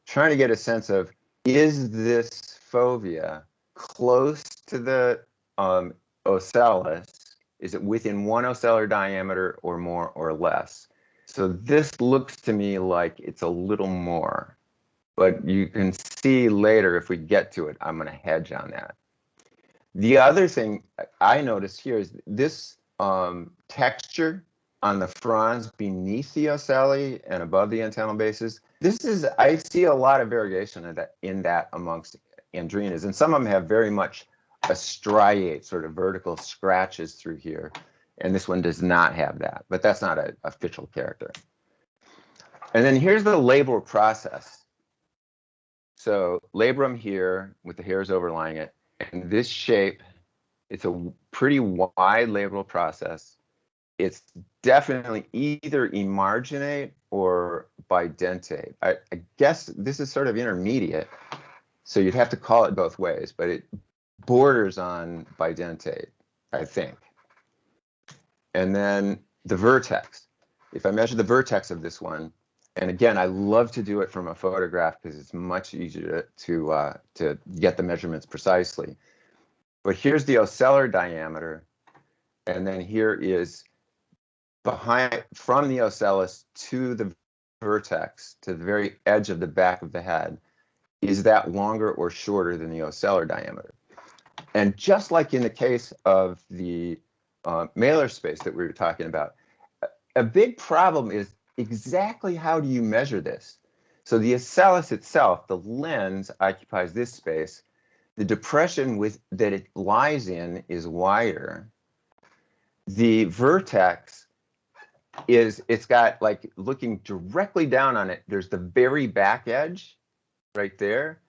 Speaker 3: trying to get a sense of, is this fovea close to the ocellus? Is it within one ocellar diameter or more or less? So this looks to me like it's a little more, but you can see later if we get to it, I'm going to hedge on that. The other thing I noticed here is this texture on the fronds beneath the ocelli and above the antennal bases. I see a lot of variation in that amongst Andrenas, and some of them have very much a striate, sort of vertical scratches through here, and this one does not have that, but that's not an official character. And then here's the labral process. So labrum here with the hairs overlying it, and this shape, it's a pretty wide labral process. It's definitely either emarginate or bidentate. I guess this is sort of intermediate, so you'd have to call it both ways, but it borders on bidentate, I think. And then the vertex. If I measure the vertex of this one, and again, I love to do it from a photograph because it's much easier to get the measurements precisely. But here's the ocellar diameter, and then here is from the ocellus to the vertex, to the very edge of the back of the head. Is that longer or shorter than the ocellar diameter? And just like in the case of the malar space that we were talking about, a big problem is exactly how do you measure this? So the ocellus itself, the lens, occupies this space. The depression that it lies in is wider. The vertex is it's got, like, looking directly down on it, there's the very back edge right there.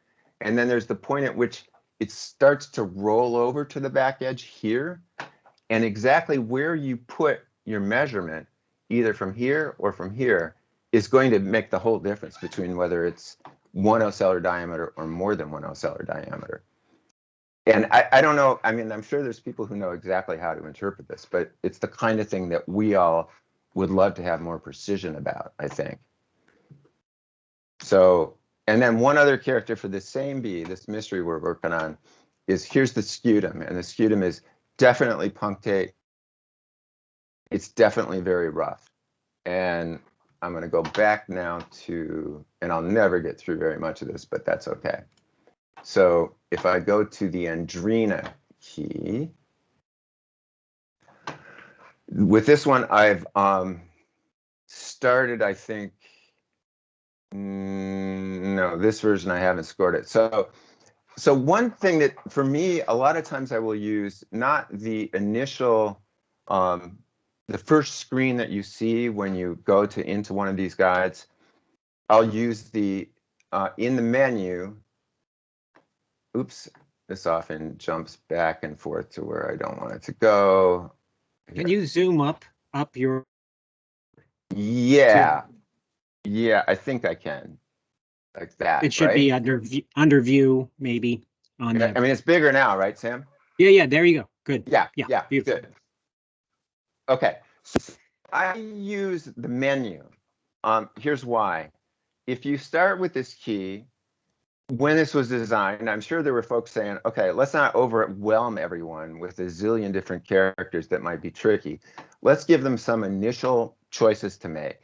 Speaker 3: And then there's the point at which it starts to roll over to the back edge here. And exactly where you put your measurement, either from here or from here, is going to make the whole difference between whether it's 1 ocellar diameter or more than 1 ocellar diameter. And I don't know, I mean, I'm sure there's people who know exactly how to interpret this, but it's the kind of thing that we all would love to have more precision about, I think. So, and then one other character for the same bee, this mystery we're working on, is here's the scutum, and the scutum is definitely punctate. It's definitely very rough. And I'm going to go back now to, and I'll never get through very much of this, but that's okay. So if I go to the Andrena key, with this one, I've started, I think, no, this version I haven't scored it. So one thing that for me, a lot of times I will use not the initial, the first screen that you see when you go into one of these guides. I'll use the, in the menu, oops, this often jumps back and forth to where I don't want it to go.
Speaker 2: Can you zoom up your?
Speaker 3: Yeah, yeah, I think I can, like that.
Speaker 2: It should
Speaker 3: right?
Speaker 2: be under view, maybe on
Speaker 3: I mean, it's bigger now, right, Sam?
Speaker 2: Yeah, there you go. Good.
Speaker 3: Yeah,
Speaker 2: Beautiful.
Speaker 3: good. Okay, so I use the menu. Here's why. If you start with this key, when this was designed, I'm sure there were folks saying, okay, let's not overwhelm everyone with a zillion different characters that might be tricky. Let's give them some initial choices to make.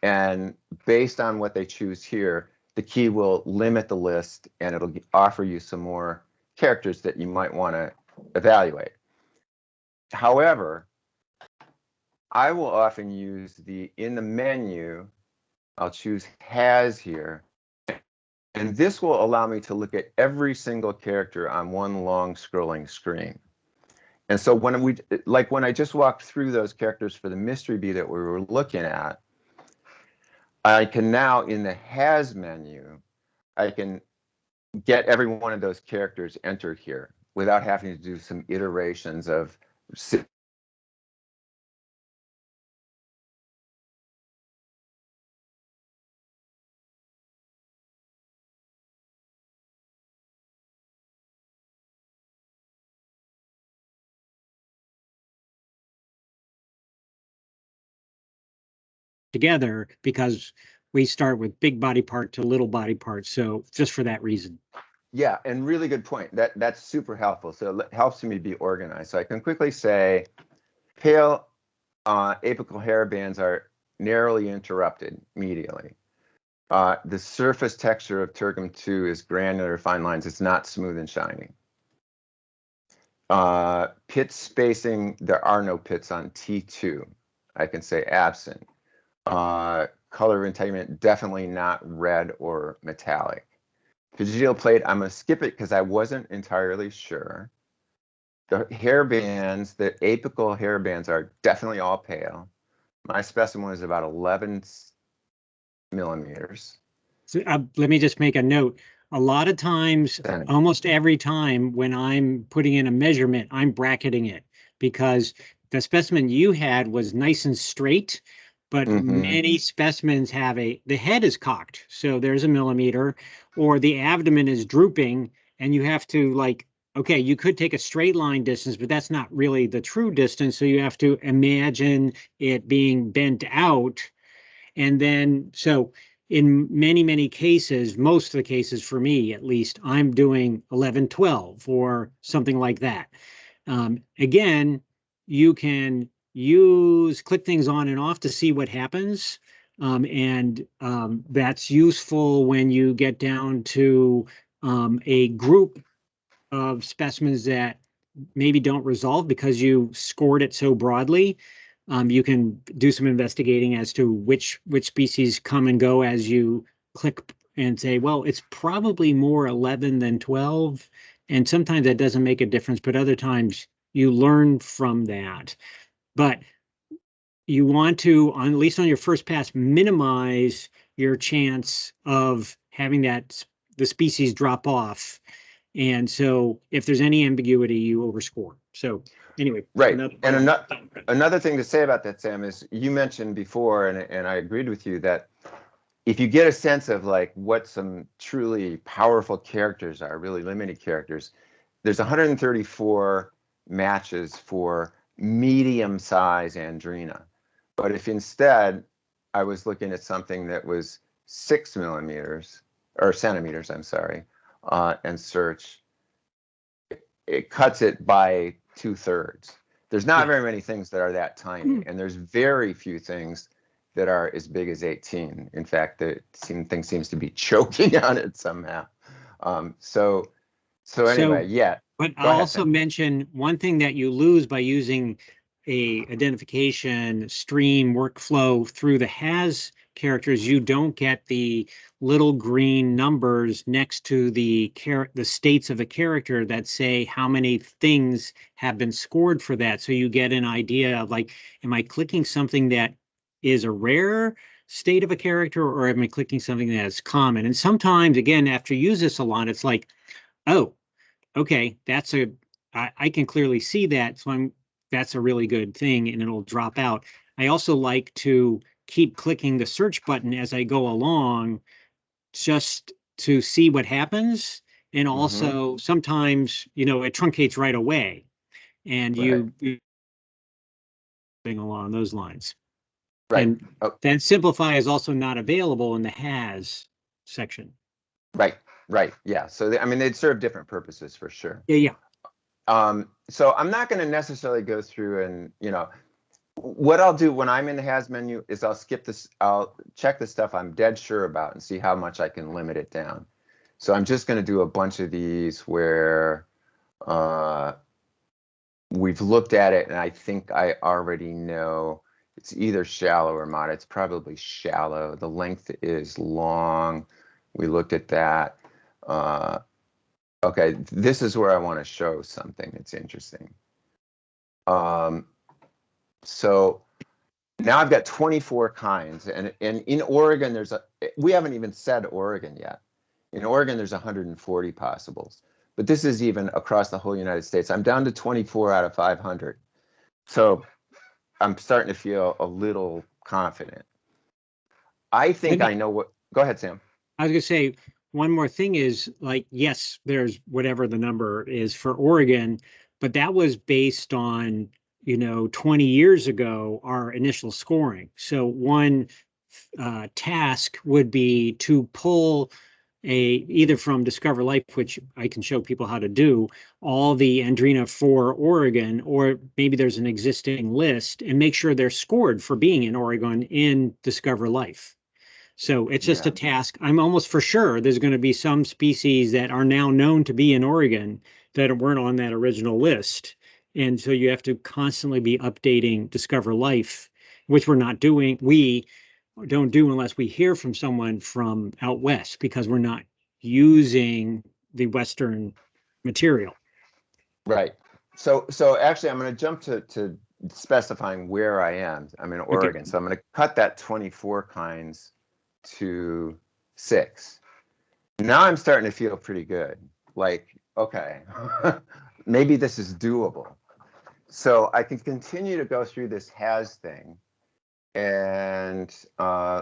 Speaker 3: And based on what they choose here, the key will limit the list and it'll offer you some more characters that you might want to evaluate. However, I will often use in the menu, I'll choose has here. And this will allow me to look at every single character on one long scrolling screen. And so when I just walked through those characters for the mystery bee that we were looking at, I can now, in the has menu, I can get every one of those characters entered here without having to do some iterations of
Speaker 2: together because we start with big body part to little body part. So just for that reason.
Speaker 3: Yeah, and really good point. That's super helpful. So it helps me be organized. So I can quickly say pale apical hair bands are narrowly interrupted medially. The surface texture of Tergum 2 is granular fine lines. It's not smooth and shiny. Pit spacing, there are no pits on T2. I can say absent. Color integument, definitely not red or metallic. Phygital plate, I'm going to skip it because I wasn't entirely sure. The hair bands, the apical hair bands are definitely all pale. My specimen was about 11 millimeters.
Speaker 2: So, let me just make a note. A lot of times, almost every time when I'm putting in a measurement, I'm bracketing it because the specimen you had was nice and straight, but many specimens have the head is cocked. So there's a millimeter, or the abdomen is drooping and you have to okay, you could take a straight line distance, but that's not really the true distance. So you have to imagine it being bent out. And then, so in many cases, most of the cases for me, at least, I'm doing 11-12 or something like that. Again, you can click things on and off to see what happens. That's useful when you get down to a group of specimens that maybe don't resolve because you scored it so broadly. You can do some investigating as to which species come and go as you click and say, well, it's probably more 11 than 12. And sometimes that doesn't make a difference, but other times you learn from that. But you want to, at least on your first pass, minimize your chance of having the species drop off. And so if there's any ambiguity, you overscore. So anyway.
Speaker 3: Right. And another thing to say about that, Sam, is you mentioned before, and I agreed with you, that if you get a sense of like what some truly powerful characters are, really limited characters, there's 134 matches for medium size Andrena. But if instead I was looking at something that was 6 millimeters or centimeters, I'm sorry, and search, it cuts it by 2/3. There's not very many things that are that tiny, and there's very few things that are as big as 18. In fact, the thing seems to be choking on it somehow. So anyway, yeah.
Speaker 2: But I'll also mention one thing that you lose by using a identification stream workflow through the has characters. You don't get the little green numbers next to the states of a character that say how many things have been scored for that. So you get an idea of like, am I clicking something that is a rare state of a character, or am I clicking something that is common? And sometimes, again, after you use this a lot, it's like, oh, okay, I can clearly see that, so that's a really good thing, and it'll drop out. I also like to keep clicking the search button as I go along, just to see what happens. And also sometimes, it truncates right away, and you along those lines.
Speaker 3: Right.
Speaker 2: And then simplify is also not available in the has section.
Speaker 3: Right. Yeah. So they'd serve different purposes for sure.
Speaker 2: Yeah.
Speaker 3: So I'm not going to necessarily go through and, what I'll do when I'm in the has menu is I'll skip this. I'll check the stuff I'm dead sure about and see how much I can limit it down. So I'm just going to do a bunch of these where we've looked at it and I think I already know it's either shallow or moderate. It's probably shallow. The length is long. We looked at that. Okay, this is where I want to show something that's interesting. So now I've got 24 kinds, and in Oregon, we haven't even said Oregon yet. In Oregon, there's 140 possibles, but this is even across the whole United States. I'm down to 24 out of 500. So I'm starting to feel a little confident. I think I know what, go ahead, Sam.
Speaker 2: I was going to say, one more thing is, like, yes, there's whatever the number is for Oregon, but that was based on, 20 years ago, our initial scoring. So one task would be to pull either from Discover Life, which I can show people how to do, all the Andrena for Oregon, or maybe there's an existing list, and make sure they're scored for being in Oregon in Discover Life. So it's just a task. I'm almost for sure there's going to be some species that are now known to be in Oregon that weren't on that original list. And so you have to constantly be updating Discover Life, which we're not doing. We don't do unless we hear from someone from out west, because we're not using the Western material.
Speaker 3: Right. So actually, I'm going to jump to specifying where I am. I'm in Oregon. Okay. So I'm going to cut that 24 kinds to 6. Now I'm starting to feel pretty good. Like, okay, maybe this is doable. So I can continue to go through this has thing. And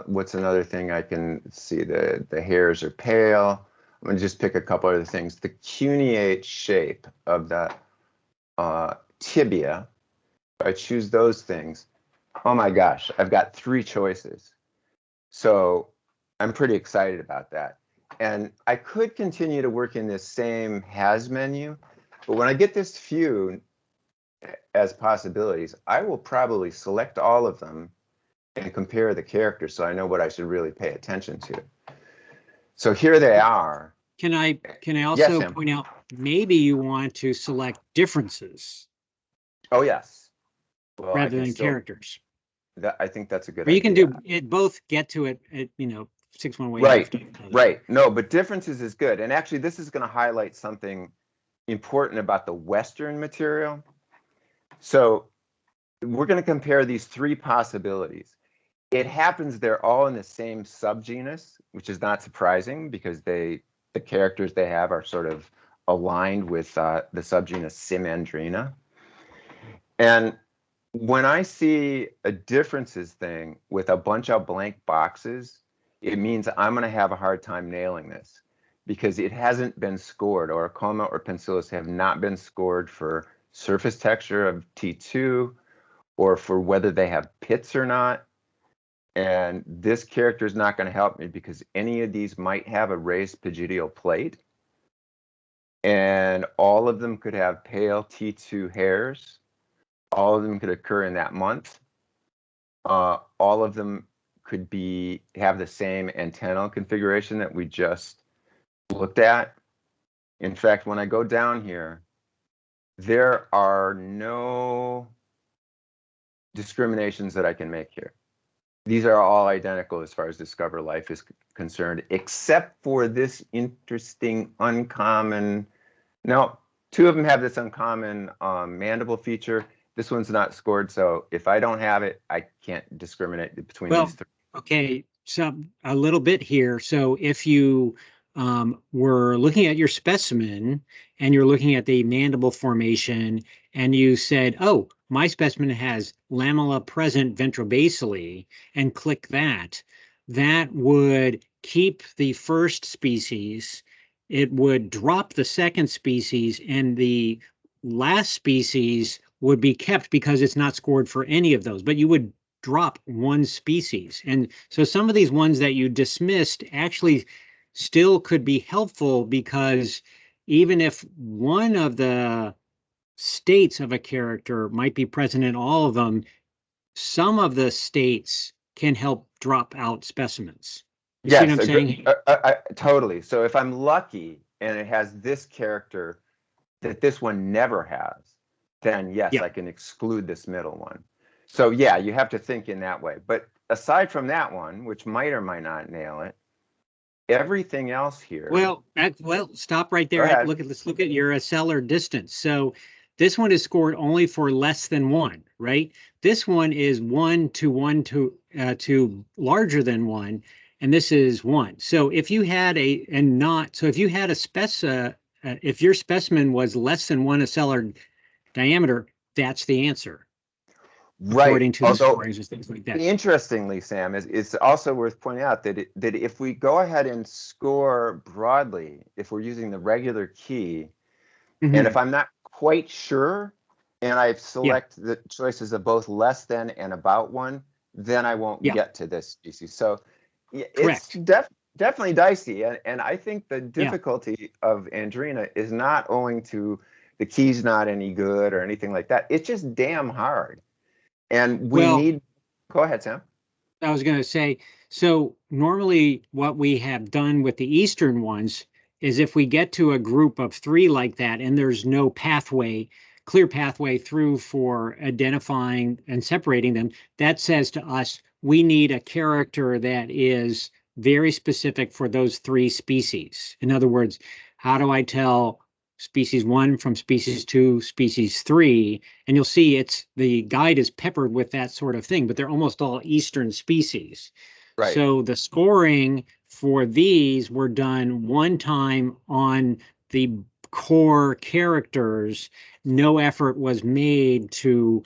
Speaker 3: what's another thing I can see? The hairs are pale. I'm going to just pick a couple other things. The cuneate shape of the tibia. If I choose those things, oh my gosh, I've got 3 choices. So I'm pretty excited about that. And I could continue to work in this same has menu, but when I get this few as possibilities, I will probably select all of them and compare the characters so I know what I should really pay attention to. So here they are.
Speaker 2: Can I also point out, maybe you want to select differences?
Speaker 3: Oh, yes.
Speaker 2: Well, rather than characters.
Speaker 3: I think that's a good
Speaker 2: idea.
Speaker 3: You
Speaker 2: can do it, both get to it, 6-1 way.
Speaker 3: Right. No, but differences is good. And actually, this is going to highlight something important about the Western material. So we're going to compare these three possibilities. It happens they're all in the same subgenus, which is not surprising because the characters they have are sort of aligned with the subgenus Andrena. And when I see a differences thing with a bunch of blank boxes, it means I'm going to have a hard time nailing this because it hasn't been scored, or Coma or Pencilis have not been scored for surface texture of T2 or for whether they have pits or not. And this character is not going to help me because any of these might have a raised pygidial plate. And all of them could have pale T2 hairs. All of them could occur in that month. All of them could have the same antennal configuration that we just looked at. In fact, when I go down here, there are no discriminations that I can make here. These are all identical as far as Discover Life is concerned, except for this interesting uncommon. No, two of them have this uncommon mandible feature. This one's not scored, so if I don't have it, I can't discriminate between these three.
Speaker 2: Okay, so a little bit here. So if you were looking at your specimen and you're looking at the mandible formation and you said, oh, my specimen has lamella present ventrobasally, and click that, that would keep the first species. It would drop the second species, and the last species would be kept because it's not scored for any of those, but you would drop one species. And so some of these ones that you dismissed actually still could be helpful, because even if one of the states of a character might be present in all of them, some of the states can help drop out specimens. You see what I'm saying?
Speaker 3: Totally. So if I'm lucky and it has this character that this one never has, then yes, I can exclude this middle one. So yeah, you have to think in that way. But aside from that one, which might or might not nail it, everything else here.
Speaker 2: Well, stop right there. Let's look at your Seller distance. So this one is scored only for less than 1, right? This one is 1 to 1 to larger than 1, and this is 1. So if you had if you had a if your specimen was less than 1 Seller diameter, that's the answer.
Speaker 3: Right.
Speaker 2: According to the scorings and things like that.
Speaker 3: Interestingly, Sam, it's also worth pointing out that if we go ahead and score broadly, if we're using the regular key, and if I'm not quite sure, and I select the choices of both less than and about 1, then I won't get to this species. So it's definitely dicey. And I think the difficulty of Andrena is not owing to the key's not any good or anything like that. It's just damn hard. And we need, go ahead, Sam.
Speaker 2: I was going to say, so normally what we have done with the Eastern ones is if we get to a group of 3 like that, and there's no clear pathway through for identifying and separating them, that says to us, we need a character that is very specific for those 3 species. In other words, how do I tell species 1 from species 2, species 3, and you'll see the guide is peppered with that sort of thing, but they're almost all Eastern species. Right. So the scoring for these were done one time on the core characters. No effort was made to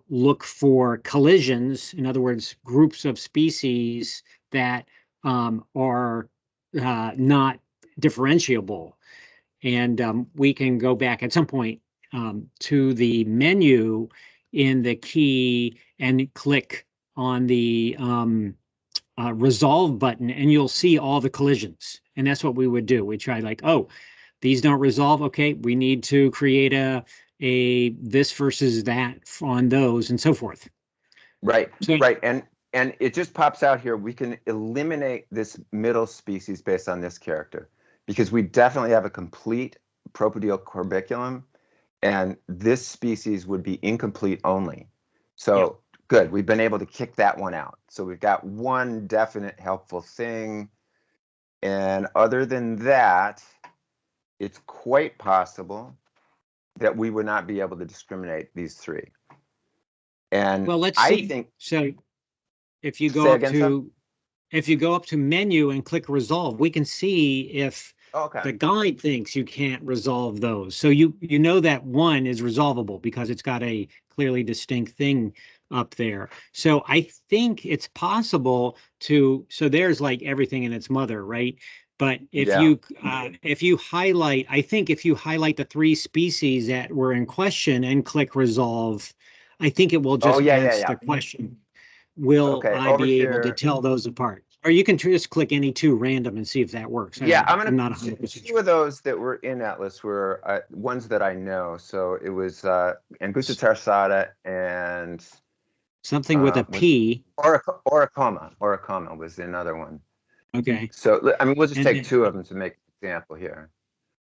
Speaker 2: look for collisions, in other words, groups of species that are not differentiable. And we can go back at some point to the menu in the key and click on the resolve button, and you'll see all the collisions. And that's what we would do. We try like, oh, these don't resolve. Okay, we need to create a this versus that on those and so forth.
Speaker 3: Right, right. And it just pops out here. We can eliminate this middle species based on this character, because we definitely have a complete propodial corbiculum, and this species would be incomplete only. So good, we've been able to kick that one out. So we've got one definite helpful thing. And other than that, it's quite possible that we would not be able to discriminate these 3. And
Speaker 2: Well, let's
Speaker 3: I
Speaker 2: see.
Speaker 3: think,
Speaker 2: So if you
Speaker 3: say
Speaker 2: go up
Speaker 3: again,
Speaker 2: to,
Speaker 3: Sam?
Speaker 2: if you go up to menu and click resolve, we can see if
Speaker 3: Okay.
Speaker 2: the guide thinks you can't resolve those. So you know that one is resolvable because it's got a clearly distinct thing up there. So I think it's possible to, so there's like everything in its mother, right? But if
Speaker 3: Yeah.
Speaker 2: you highlight, I think if you highlight the 3 species that were in question and click resolve, I think it will just
Speaker 3: Oh, yeah,
Speaker 2: answer
Speaker 3: yeah.
Speaker 2: the question. Will
Speaker 3: Okay,
Speaker 2: I
Speaker 3: over
Speaker 2: be able to
Speaker 3: here.
Speaker 2: tell those apart? Or you can just click any 2 random and see if that works.
Speaker 3: Yeah,
Speaker 2: I'm not 100%
Speaker 3: two
Speaker 2: sure.
Speaker 3: of those that were in that list were ones that I know. So it was Angusta tarsata and
Speaker 2: Something with a
Speaker 3: was
Speaker 2: P.
Speaker 3: Oricoma was another one.
Speaker 2: Okay.
Speaker 3: So I mean, we'll just take
Speaker 2: And
Speaker 3: 2 of them to make an example here.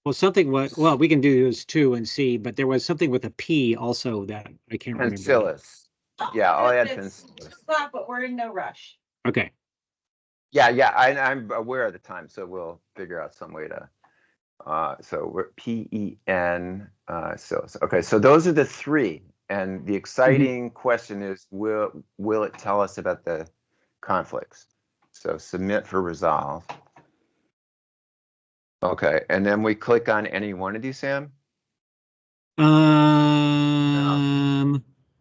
Speaker 2: well, something what, well, we can do those 2 and see, but there was something with a P also that I can't remember.
Speaker 3: Penicillus. Yeah, I'll add
Speaker 1: It's
Speaker 3: penicillus.
Speaker 1: but we're in no rush.
Speaker 2: Okay.
Speaker 3: Yeah, I'm aware of the time, so we'll figure out some way to. So we're PEN Silus. Okay, so those are the 3, and the exciting question is, will it tell us about the conflicts? So submit for resolve. Okay, and then we click on any one of these, Sam?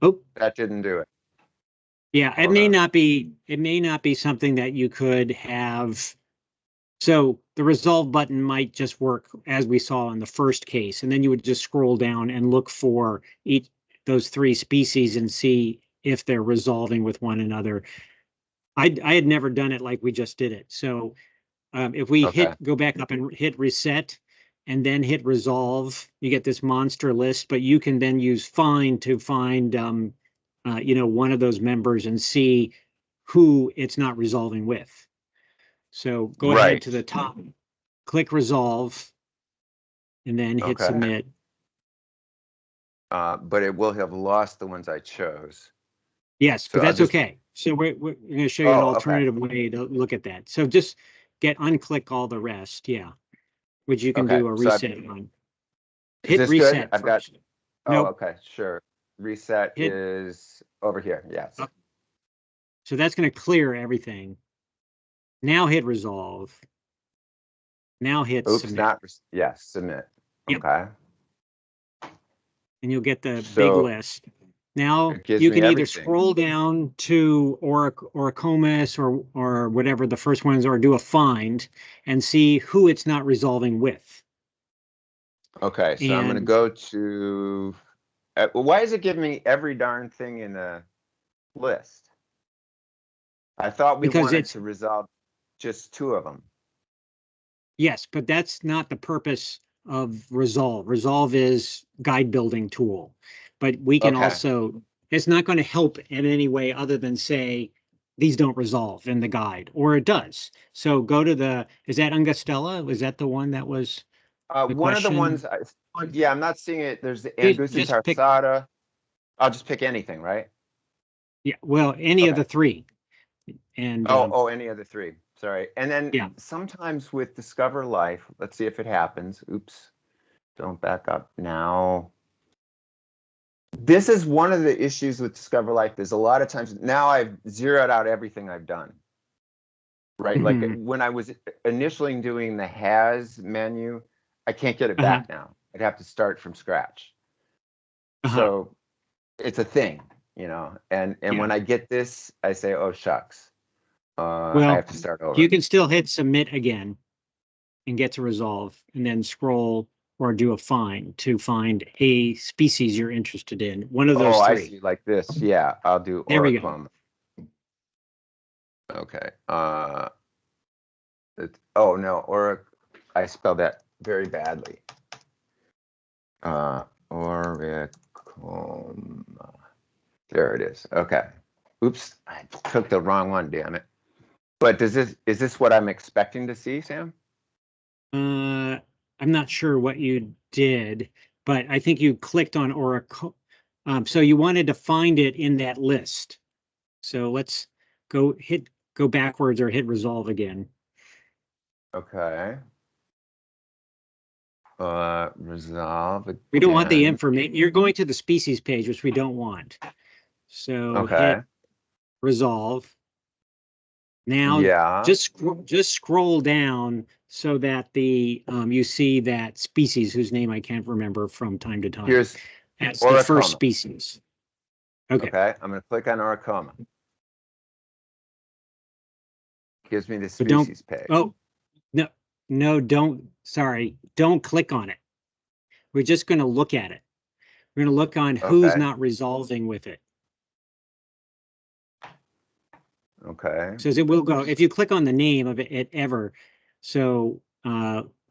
Speaker 2: Oh,
Speaker 3: That didn't do it.
Speaker 2: yeah, it
Speaker 3: Hold
Speaker 2: may
Speaker 3: on.
Speaker 2: not be, something that you could have. So the resolve button might just work as we saw in the first case, and then you would just scroll down and look for those 3 species and see if they're resolving with one another. I had never done it like we just did it. So if we
Speaker 3: Okay.
Speaker 2: go back up and hit reset and then hit resolve, you get this monster list, but you can then use find to find, one of those members and see who it's not resolving with. So go ahead to the top, click resolve, and then hit
Speaker 3: Okay.
Speaker 2: submit.
Speaker 3: But it will have lost the ones I chose.
Speaker 2: Yes,
Speaker 3: So
Speaker 2: but
Speaker 3: I'll
Speaker 2: that's
Speaker 3: just-
Speaker 2: okay. So we're going to show you an
Speaker 3: Oh, okay.
Speaker 2: alternative way to look at that. So just unclick all the rest. Yeah. Which you can
Speaker 3: Okay,
Speaker 2: do a
Speaker 3: so
Speaker 2: reset on.
Speaker 3: Is
Speaker 2: Hit
Speaker 3: this
Speaker 2: reset
Speaker 3: good? I've got.
Speaker 2: first.
Speaker 3: Oh,
Speaker 2: Nope.
Speaker 3: okay, sure. Reset
Speaker 2: Hit-
Speaker 3: is over here. Yes.
Speaker 2: Oh. So that's going to clear everything. Now hit resolve. Now hit
Speaker 3: Oops,
Speaker 2: submit.
Speaker 3: not. Yes, submit.
Speaker 2: Yep.
Speaker 3: Okay.
Speaker 2: And you'll get the big
Speaker 3: So
Speaker 2: list. Now
Speaker 3: it gives
Speaker 2: you
Speaker 3: me
Speaker 2: can either
Speaker 3: everything.
Speaker 2: scroll down to Oricomus or whatever the first ones are, do a find and see who it's not resolving with.
Speaker 3: Okay, so I'm going to
Speaker 2: And
Speaker 3: go to. Why is it giving me every darn thing in the list? I thought we
Speaker 2: because
Speaker 3: wanted
Speaker 2: it's,
Speaker 3: to resolve just 2 of them.
Speaker 2: yes, but that's not the purpose of resolve. Resolve is guide building tool, but we can
Speaker 3: Okay.
Speaker 2: also, it's not going to help in any way other than say these don't resolve in the guide, or it does. So go to the, is that Angustella? Was that the one that was the
Speaker 3: One of the
Speaker 2: question?
Speaker 3: ones. Yeah, I'm not seeing it. There's the
Speaker 2: Just
Speaker 3: Angusta
Speaker 2: pick,
Speaker 3: tarsata. I'll just pick anything, right?
Speaker 2: yeah, well, any of
Speaker 3: Okay.
Speaker 2: the 3. And
Speaker 3: Oh, any of the 3. Sorry. And then
Speaker 2: yeah,
Speaker 3: sometimes with Discover Life, let's see if it happens. Oops. Don't back up now. This is one of the issues with Discover Life. There's a lot of times now I've zeroed out everything I've done. Right? Like when I was initially doing the has menu, I can't get it back now. I'd have to start from scratch. So it's a thing, and when I get this, I say, oh, shucks. I
Speaker 2: well,
Speaker 3: have to start over.
Speaker 2: you can still hit submit again and get to resolve and then scroll or do a find to find a species you're interested in. One of those 3.
Speaker 3: I see, like this. Yeah, I'll do
Speaker 2: There we go.
Speaker 3: Oricoma. Okay. Oh no, I spelled that very badly. Oricoma. There it is. Okay. Oops, I took the wrong one, damn it. But is this what I'm expecting to see, Sam?
Speaker 2: I'm not sure what you did, but I think you clicked on Oracle. So you wanted to find it in that list. So let's go backwards or hit resolve again.
Speaker 3: Okay. Resolve again.
Speaker 2: We don't want the information. You're going to the species page, which we don't want. So
Speaker 3: Okay.
Speaker 2: hit resolve. Now
Speaker 3: Yeah.
Speaker 2: just scroll down so that the you see that species whose name I can't remember from time to time.
Speaker 3: Here's
Speaker 2: That's the first
Speaker 3: Oricoma.
Speaker 2: species. Okay.
Speaker 3: Okay. I'm going to click on Oricoma. Gives me the
Speaker 2: But don't,
Speaker 3: species page.
Speaker 2: oh, no, don't click on it. We're just going to look at it. We're going to look on who's
Speaker 3: Okay.
Speaker 2: not resolving with it.
Speaker 3: Okay.
Speaker 2: So it will go, if you click on the name of it ever. So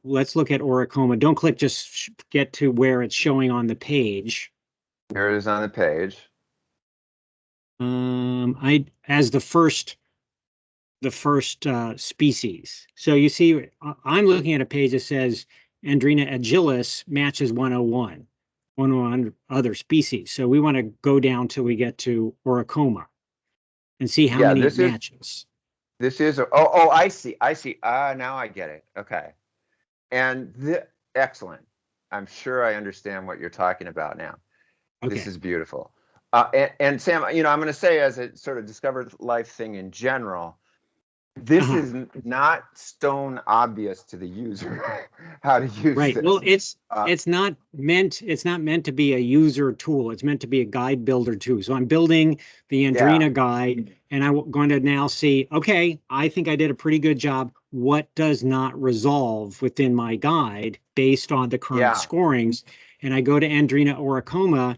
Speaker 2: let's look at Oricoma. Don't click, just get to where it's showing on the page.
Speaker 3: Here it is on the page.
Speaker 2: As the first species. So you see, I'm looking at a page that says Andrena agilis matches 101, 101 other species. So we want to go down till we get to Oricoma and see how many it matches.
Speaker 3: This is, oh, I see. Now I get it. Okay. And excellent. I'm sure I understand what you're talking about now. Okay. This is beautiful. And Sam, I'm going to say, as a sort of discovered life thing in general, this is not stone obvious to the user how to use
Speaker 2: right.
Speaker 3: this.
Speaker 2: Well, it's not meant to be a user tool. It's meant to be a guide builder too. So I'm building the Andrena guide, and I'm going to now see, okay, I think I did a pretty good job. What does not resolve within my guide based on the current scorings? And I go to Andrena Oricoma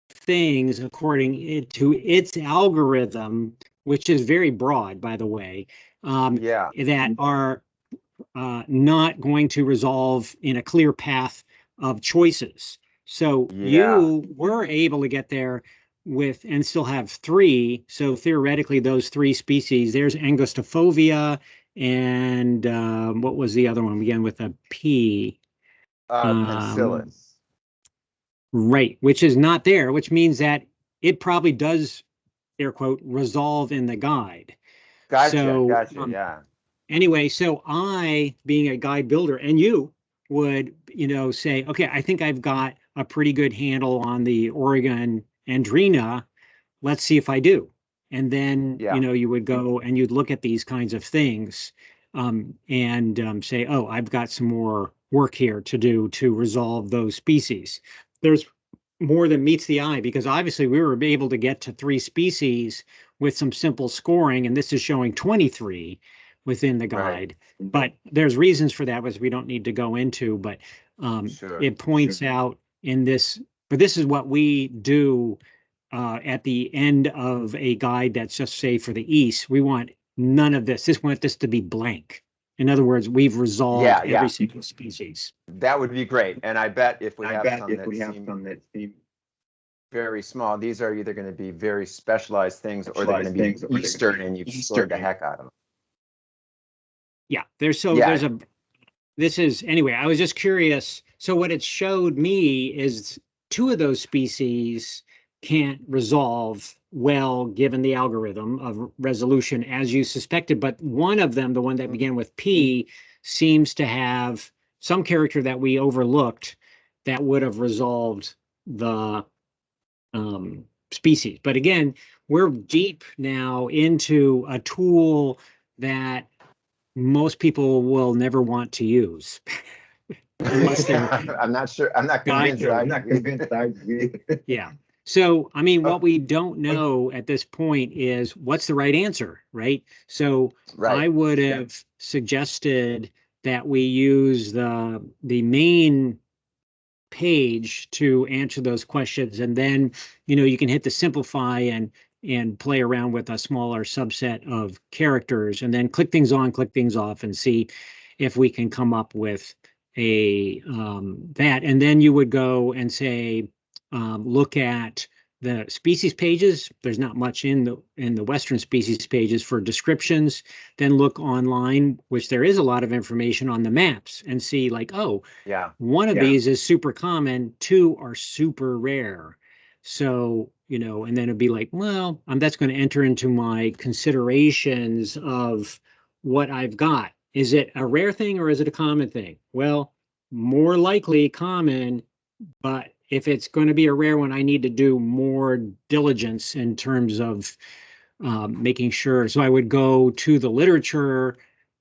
Speaker 2: things according to its algorithm, which is very broad, by the way, that are not going to resolve in a clear path of choices. So you were able to get there with and still have 3. So theoretically, those 3 species, there's Angustifolia and what was the other one? Again, with a P.
Speaker 3: Pencillus.
Speaker 2: Right, which is not there, which means that it probably does, air quote, resolve in the guide.
Speaker 3: Gotcha,
Speaker 2: Anyway, so I, being a guide builder, and you would, say, okay, I think I've got a pretty good handle on the Oregon Andrena. Let's see if I do. And then, you would go and you'd look at these kinds of things and say, oh, I've got some more work here to do to resolve those species. There's more than meets the eye, because obviously we were able to get to 3 species with some simple scoring, and this is showing 23 within the guide. Right. But there's reasons for that, which we don't need to go into, but it points out in this, but this is what we do at the end of a guide that's just, say, for the East. We want none of this. We want this to be blank. In other words, we've resolved every single species.
Speaker 3: That would be great. And I bet if we have some that seem very small, these are either going to be very specialized things or they're going to be Eastern, and you've scored the heck out of them.
Speaker 2: Yeah, anyway, I was just curious. So what it showed me is 2 of those species can't resolve well, given the algorithm of resolution as you suspected, but one of them, the one that began with P, seems to have some character that we overlooked that would have resolved the species. But again, we're deep now into a tool that most people will never want to use. Unless they're
Speaker 3: I'm not sure. I'm not convinced.
Speaker 2: Yeah. So, I mean, what we don't know at this point is what's the right answer, right? So I would have suggested that we use the main page to answer those questions. And then, you can hit the simplify and play around with a smaller subset of characters, and then click things on, click things off, and see if we can come up with a that. And then you would go and say, look at the species pages. There's not much in the Western species pages for descriptions. Then look online, which there is a lot of information on the maps, and see like, oh, one of these is super common, 2 are super rare. So, and then it'd be like, well, that's going to enter into my considerations of what I've got. Is it a rare thing or is it a common thing? Well, more likely common, but if it's going to be a rare one, I need to do more diligence in terms of making sure. So I would go to the literature.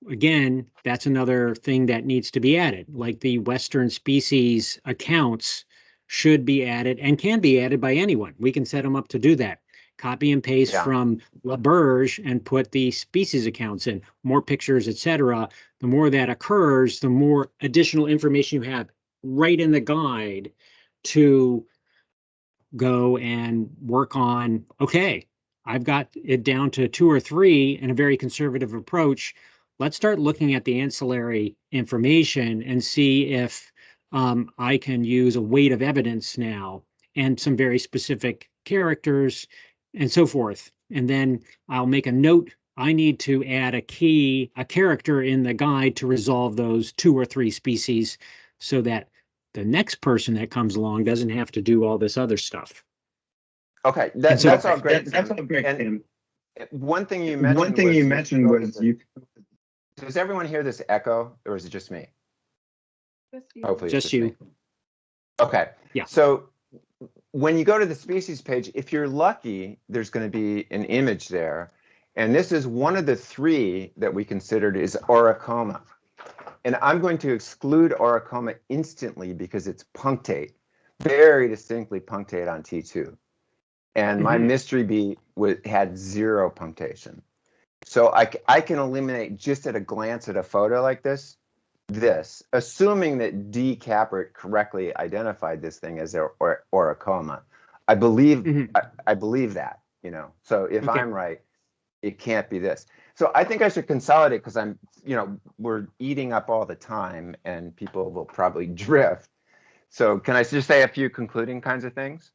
Speaker 2: Again, that's another thing that needs to be added, like the Western species accounts should be added and can be added by anyone. We can set them up to do that. Copy and paste
Speaker 3: Yeah.
Speaker 2: from Laberge and put the species accounts in, more pictures, etc. The more that occurs, the more additional information you have right in the guide to go and work on. Okay, I've got it down to 2 or 3 in a very conservative approach. Let's start looking at the ancillary information and see if I can use a weight of evidence now and some very specific characters and so forth. And then I'll make a note. I need to add a character in the guide to resolve those 2 or 3 species so that the next person that comes along doesn't have to do all this other stuff.
Speaker 3: Okay, that's all great. That's all great. And one thing you mentioned was you. Does everyone hear this echo, or is it just me? Hopefully,
Speaker 2: just you.
Speaker 3: Me. Okay.
Speaker 2: Yeah.
Speaker 3: So when you go to the species page, if you're lucky, there's going to be an image there, and this is one of the 3 that we considered is Oricoma. And I'm going to exclude Oricoma instantly because it's punctate, very distinctly punctate on T2. And my mystery bee had 0 punctation. So I can eliminate just at a glance at a photo like this, assuming that D. Cappaert correctly identified this thing as Oricoma. I believe I believe that, you know. So if I'm right, it can't be this. So I think I should consolidate because we're eating up all the time and people will probably drift. So can I just say a few concluding kinds of things?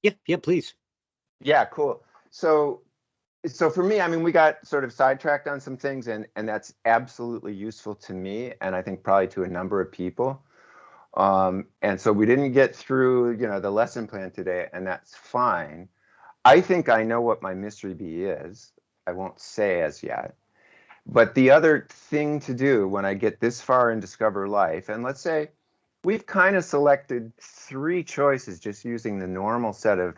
Speaker 2: Yeah, please.
Speaker 3: Yeah, cool. So for me, I mean, we got sort of sidetracked on some things and that's absolutely useful to me and I think probably to a number of people. And so we didn't get through, the lesson plan today and that's fine. I think I know what my mystery bee is. I won't say as yet. But the other thing to do when I get this far in Discover Life, and let's say we've kind of selected 3 choices just using the normal set of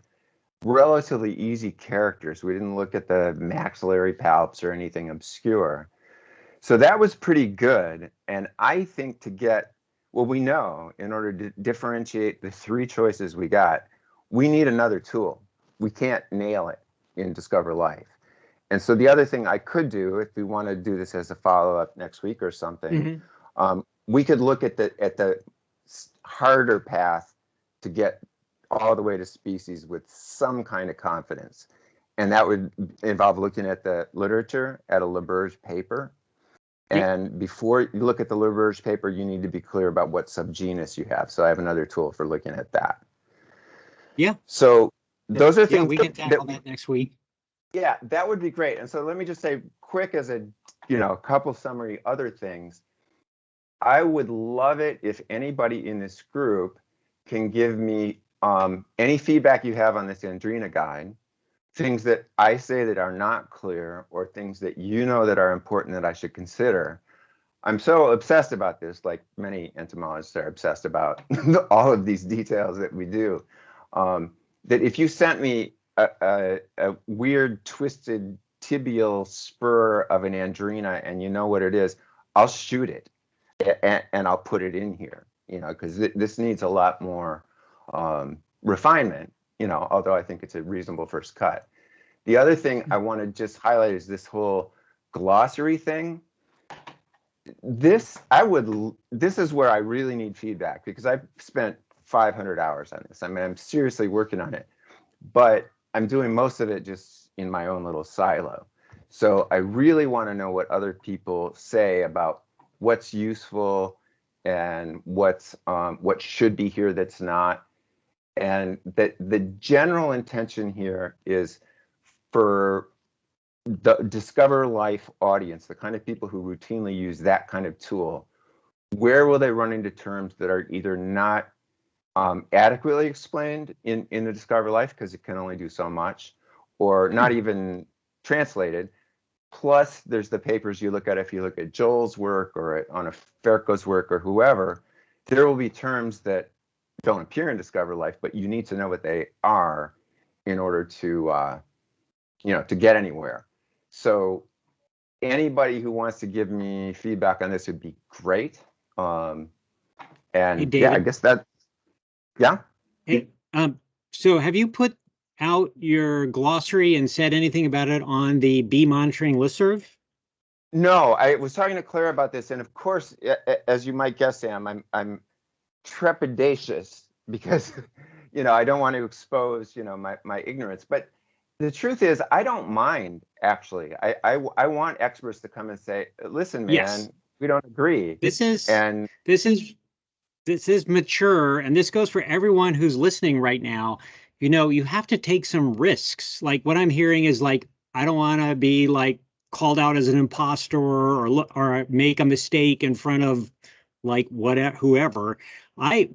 Speaker 3: relatively easy characters. We didn't look at the maxillary palps or anything obscure. So that was pretty good. And I think to get what we know in order to differentiate the 3 choices we got, we need another tool. We can't nail it in Discover Life. And so the other thing I could do, if we want to do this as a follow-up next week or something, we could look at the harder path to get all the way to species with some kind of confidence. And that would involve looking at the literature at a Laberge paper. And before you look at the Laberge paper, you need to be clear about what subgenus you have. So I have another tool for looking at that. Yeah. So those are things
Speaker 2: we can tackle that next week.
Speaker 3: Yeah, that would be great. And so let me just say quick as a couple summary other things. I would love it if anybody in this group can give me any feedback you have on this Andrena guide, things that I say that are not clear or things that you know that are important that I should consider. I'm so obsessed about this, like many entomologists are obsessed about all of these details that we do, that if you sent me a weird twisted tibial spur of an Andrena and you know what it is, I'll shoot it and I'll put it in here, because this needs a lot more refinement, although I think it's a reasonable first cut. The other thing I want to just highlight is this whole glossary thing. This is where I really need feedback because I've spent 500 hours on this. I mean, I'm seriously working on it, but I'm doing most of it just in my own little silo. So I really want to know what other people say about what's useful and what should be here that's not. And that the general intention here is for the Discover Life audience, the kind of people who routinely use that kind of tool, where will they run into terms that are either not adequately explained in the Discover Life because it can only do so much, or not even translated. Plus, there's the papers you look at. If you look at Joel's work or on a Ferco's work or whoever, there will be terms that don't appear in Discover Life, but you need to know what they are in order to, to get anywhere. So anybody who wants to give me feedback on this would be great. And
Speaker 2: Hey,
Speaker 3: yeah, I
Speaker 2: David.
Speaker 3: guess that, yeah.
Speaker 2: Hey, so have you put out your glossary and said anything about it on the bee monitoring listserv?
Speaker 3: No, I was talking to Claire about this, and of course, as you might guess, Sam, I'm trepidatious because, I don't want to expose, my ignorance. But the truth is, I don't mind, actually. I want experts to come and say, listen, man,
Speaker 2: Yes.
Speaker 3: we don't agree.
Speaker 2: This is mature, and this goes for everyone who's listening right now. You have to take some risks. Like what I'm hearing is like, I don't want to be like called out as an imposter or make a mistake in front of like whatever, whoever. I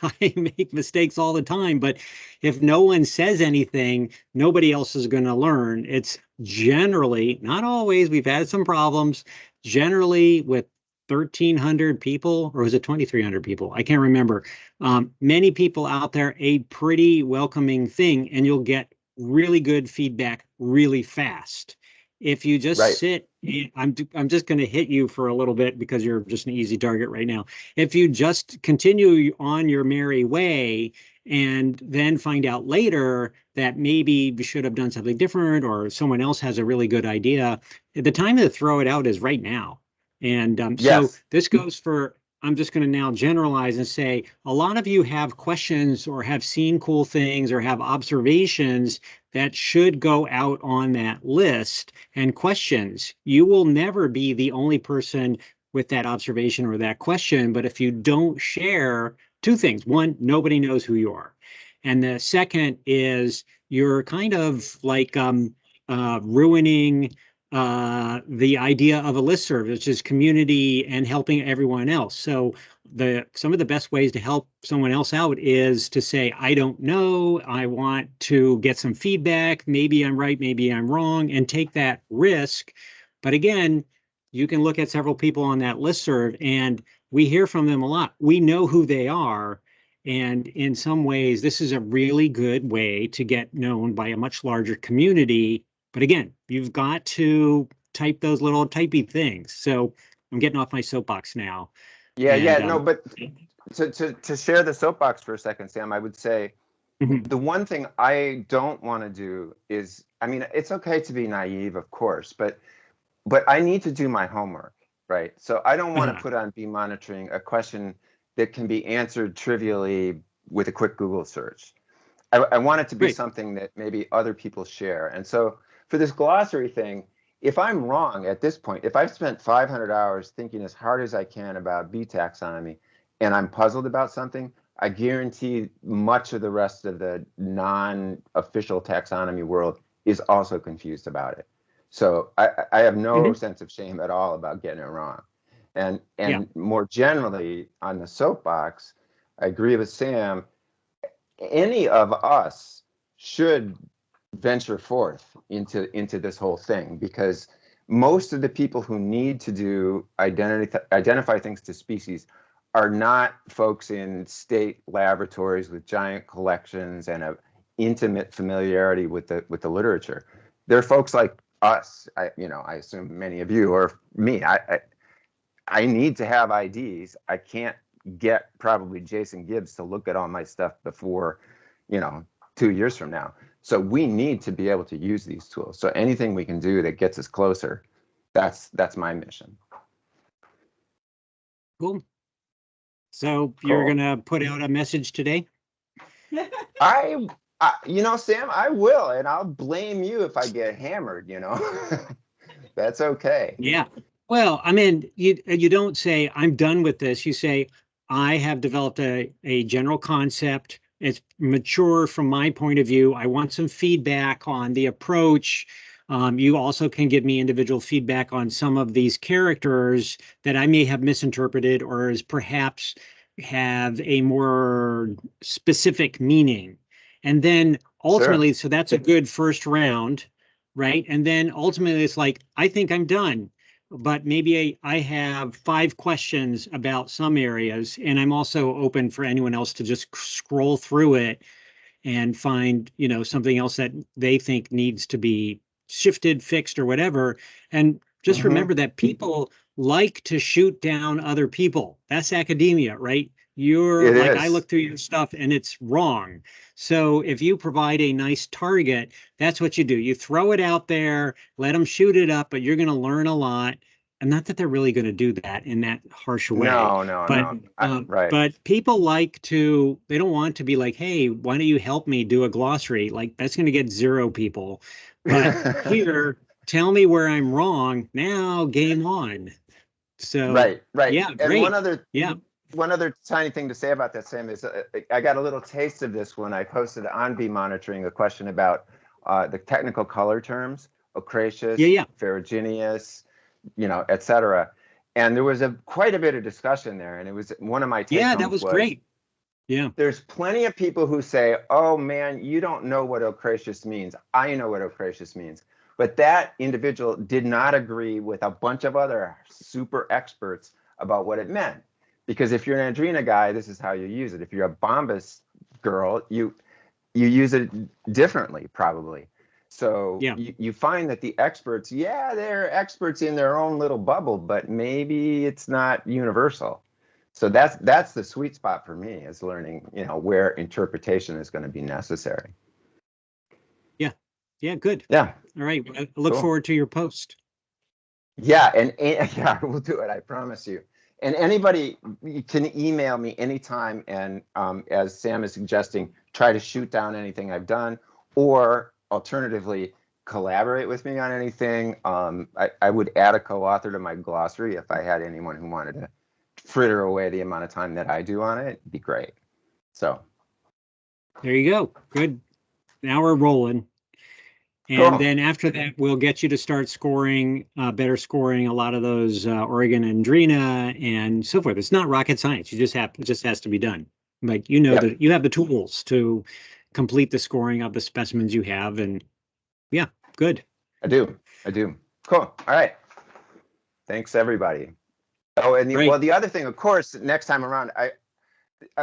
Speaker 2: I make mistakes all the time, but if no one says anything, nobody else is going to learn. It's generally, not always, we've had some problems, generally with 1,300 people, or was it 2,300 people? I can't remember. Many people out there, a pretty welcoming thing, and you'll get really good feedback really fast. If you just
Speaker 3: Right.
Speaker 2: sit, I'm just going to hit you for a little bit because you're just an easy target right now. If you just continue on your merry way and then find out later that maybe you should have done something different or someone else has a really good idea, the time to throw it out is right now. And so
Speaker 3: Yes.
Speaker 2: this goes for, I'm just going to now generalize and say, a lot of you have questions or have seen cool things or have observations that should go out on that list and questions. You will never be the only person with that observation or that question, but if you don't share two things, one, nobody knows who you are. And the second is you're kind of like ruining the idea of a listserv, which is community and helping everyone else. So some of the best ways to help someone else out is to say, I don't know, I want to get some feedback, maybe I'm right, maybe I'm wrong, and take that risk. But again, you can look at several people on that listserv and we hear from them a lot. We know who they are. And in some ways, this is a really good way to get known by a much larger community. But again, you've got to type those little typey things. So I'm getting off my soapbox now.
Speaker 3: Yeah,
Speaker 2: And
Speaker 3: no, but to share the soapbox for a second, Sam, I would say the one thing I don't want to do is, I mean, it's okay to be naive, of course, but I need to do my homework, right? So I don't want to put on bee monitoring a question that can be answered trivially with a quick Google search. I want it to be something that maybe other people share. And so for this glossary thing, if I'm wrong at this point, if I've spent 500 hours thinking as hard as I can about bee taxonomy and I'm puzzled about something, I guarantee much of the rest of the non-official taxonomy world is also confused about it. So I have no sense of shame at all about getting it wrong. And more generally on the soapbox, I agree with Sam. Any of us should venture forth into this whole thing, because most of the people who need to do identify things to species are not folks in state laboratories with giant collections and an intimate familiarity with the literature. They're folks like us. I assume many of you, or me. I need to have IDs. I can't get probably Jason Gibbs to look at all my stuff before, 2 years from now. So we need to be able to use these tools. So anything we can do that gets us closer, that's my mission.
Speaker 2: Cool. So you're gonna put out a message today?
Speaker 3: Sam, I will, and I'll blame you if I get hammered. That's okay.
Speaker 2: Yeah. Well, I mean, you don't say I'm done with this. You say I have developed a general concept. It's mature from my point of view. I want some feedback on the approach. You also can give me individual feedback on some of these characters that I may have misinterpreted or as perhaps have a more specific meaning. And then ultimately, so that's a good first round, right? And then ultimately it's like, I think I'm done. but maybe I have 5 questions about some areas, and I'm also open for anyone else to just scroll through it and find, something else that they think needs to be shifted, fixed, or whatever. And just remember that people like to shoot down other people. That's academia, right? I look through your stuff and it's wrong. So if you provide a nice target, that's what you do. You throw it out there, let them shoot it up, but you're going to learn a lot. And not that they're really going to do that in that harsh way.
Speaker 3: No. Right.
Speaker 2: But people like to, they don't want to be like, hey, why don't you help me do a glossary? Like, that's going to get 0 people. But here, tell me where I'm wrong. Now, game on. So,
Speaker 3: right.
Speaker 2: Yeah,
Speaker 3: And
Speaker 2: great.
Speaker 3: one other tiny thing to say about that, Sam, is I got a little taste of this when I posted on Bee Monitoring a question about the technical color terms, ochraceous, ferruginous, et cetera. And there was quite a bit of discussion there. And it was one of my take
Speaker 2: homes that was great. Yeah.
Speaker 3: There's plenty of people who say, oh man, you don't know what ochraceous means. I know what ochraceous means. But that individual did not agree with a bunch of other super experts about what it meant. Because if you're an Andrena guy, this is how you use it. If you're a Bombus girl, you use it differently, probably. So you find that the experts, they're experts in their own little bubble, but maybe it's not universal. So that's the sweet spot for me, is learning, where interpretation is going to be necessary.
Speaker 2: Yeah, good.
Speaker 3: Yeah.
Speaker 2: All right. I look forward to your post.
Speaker 3: Yeah, and we'll do it, I promise you. And anybody, you can email me anytime, and as Sam is suggesting, try to shoot down anything I've done, or alternatively, collaborate with me on anything. I would add a co-author to my glossary if I had anyone who wanted to fritter away the amount of time that I do on it. It'd be great. So
Speaker 2: there you go. Good. Now we're rolling. And then after that, we'll get you to start scoring, better scoring a lot of those Oregon Andrena and so forth. It's not rocket science. It just has to be done. Like, that you have the tools to complete the scoring of the specimens you have. And yeah, good.
Speaker 3: I do. Cool. All right. Thanks, everybody. Oh, and the other thing, of course, next time around,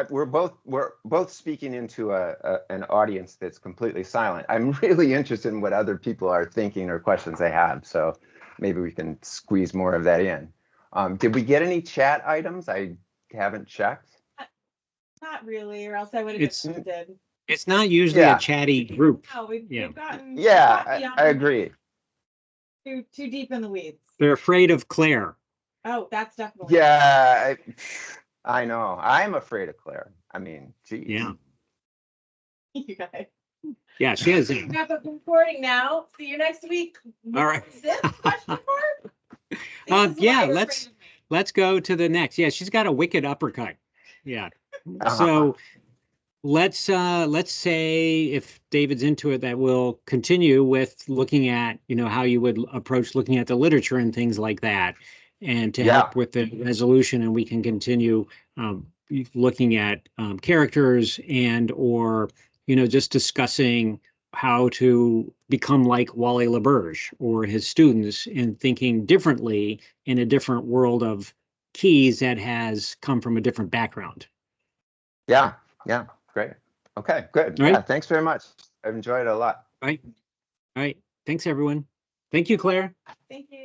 Speaker 3: we're both speaking into an audience that's completely silent. I'm really interested in what other people are thinking or questions they have. So maybe we can squeeze more of that in. Did we get any chat items? I haven't checked.
Speaker 1: Not really, or else I would have just did.
Speaker 2: It's not usually a chatty group.
Speaker 1: No, we've gotten.
Speaker 3: I agree.
Speaker 1: Too deep in the weeds.
Speaker 2: They're afraid of Clare.
Speaker 1: Oh, that's definitely.
Speaker 3: Yeah. I know. I'm afraid of Clare. I mean, geez.
Speaker 2: Yeah.
Speaker 1: You guys.
Speaker 2: Yeah, she has.
Speaker 1: Wrap up the recording now. See you next week.
Speaker 2: All right.
Speaker 1: Is this question mark?
Speaker 2: Let's go to the next. Yeah, she's got a wicked uppercut. Yeah. So let's say, if David's into it, that we'll continue with looking at, how you would approach looking at the literature and things like that, and to help with the resolution, and we can continue looking at characters or just discussing how to become like Wally LaBerge or his students in thinking differently in a different world of keys that has come from a different background.
Speaker 3: Yeah, great. Okay, good.
Speaker 2: Right.
Speaker 3: Yeah, thanks very much. I've enjoyed it a lot.
Speaker 2: All right. Thanks, everyone. Thank you, Claire.
Speaker 1: Thank you.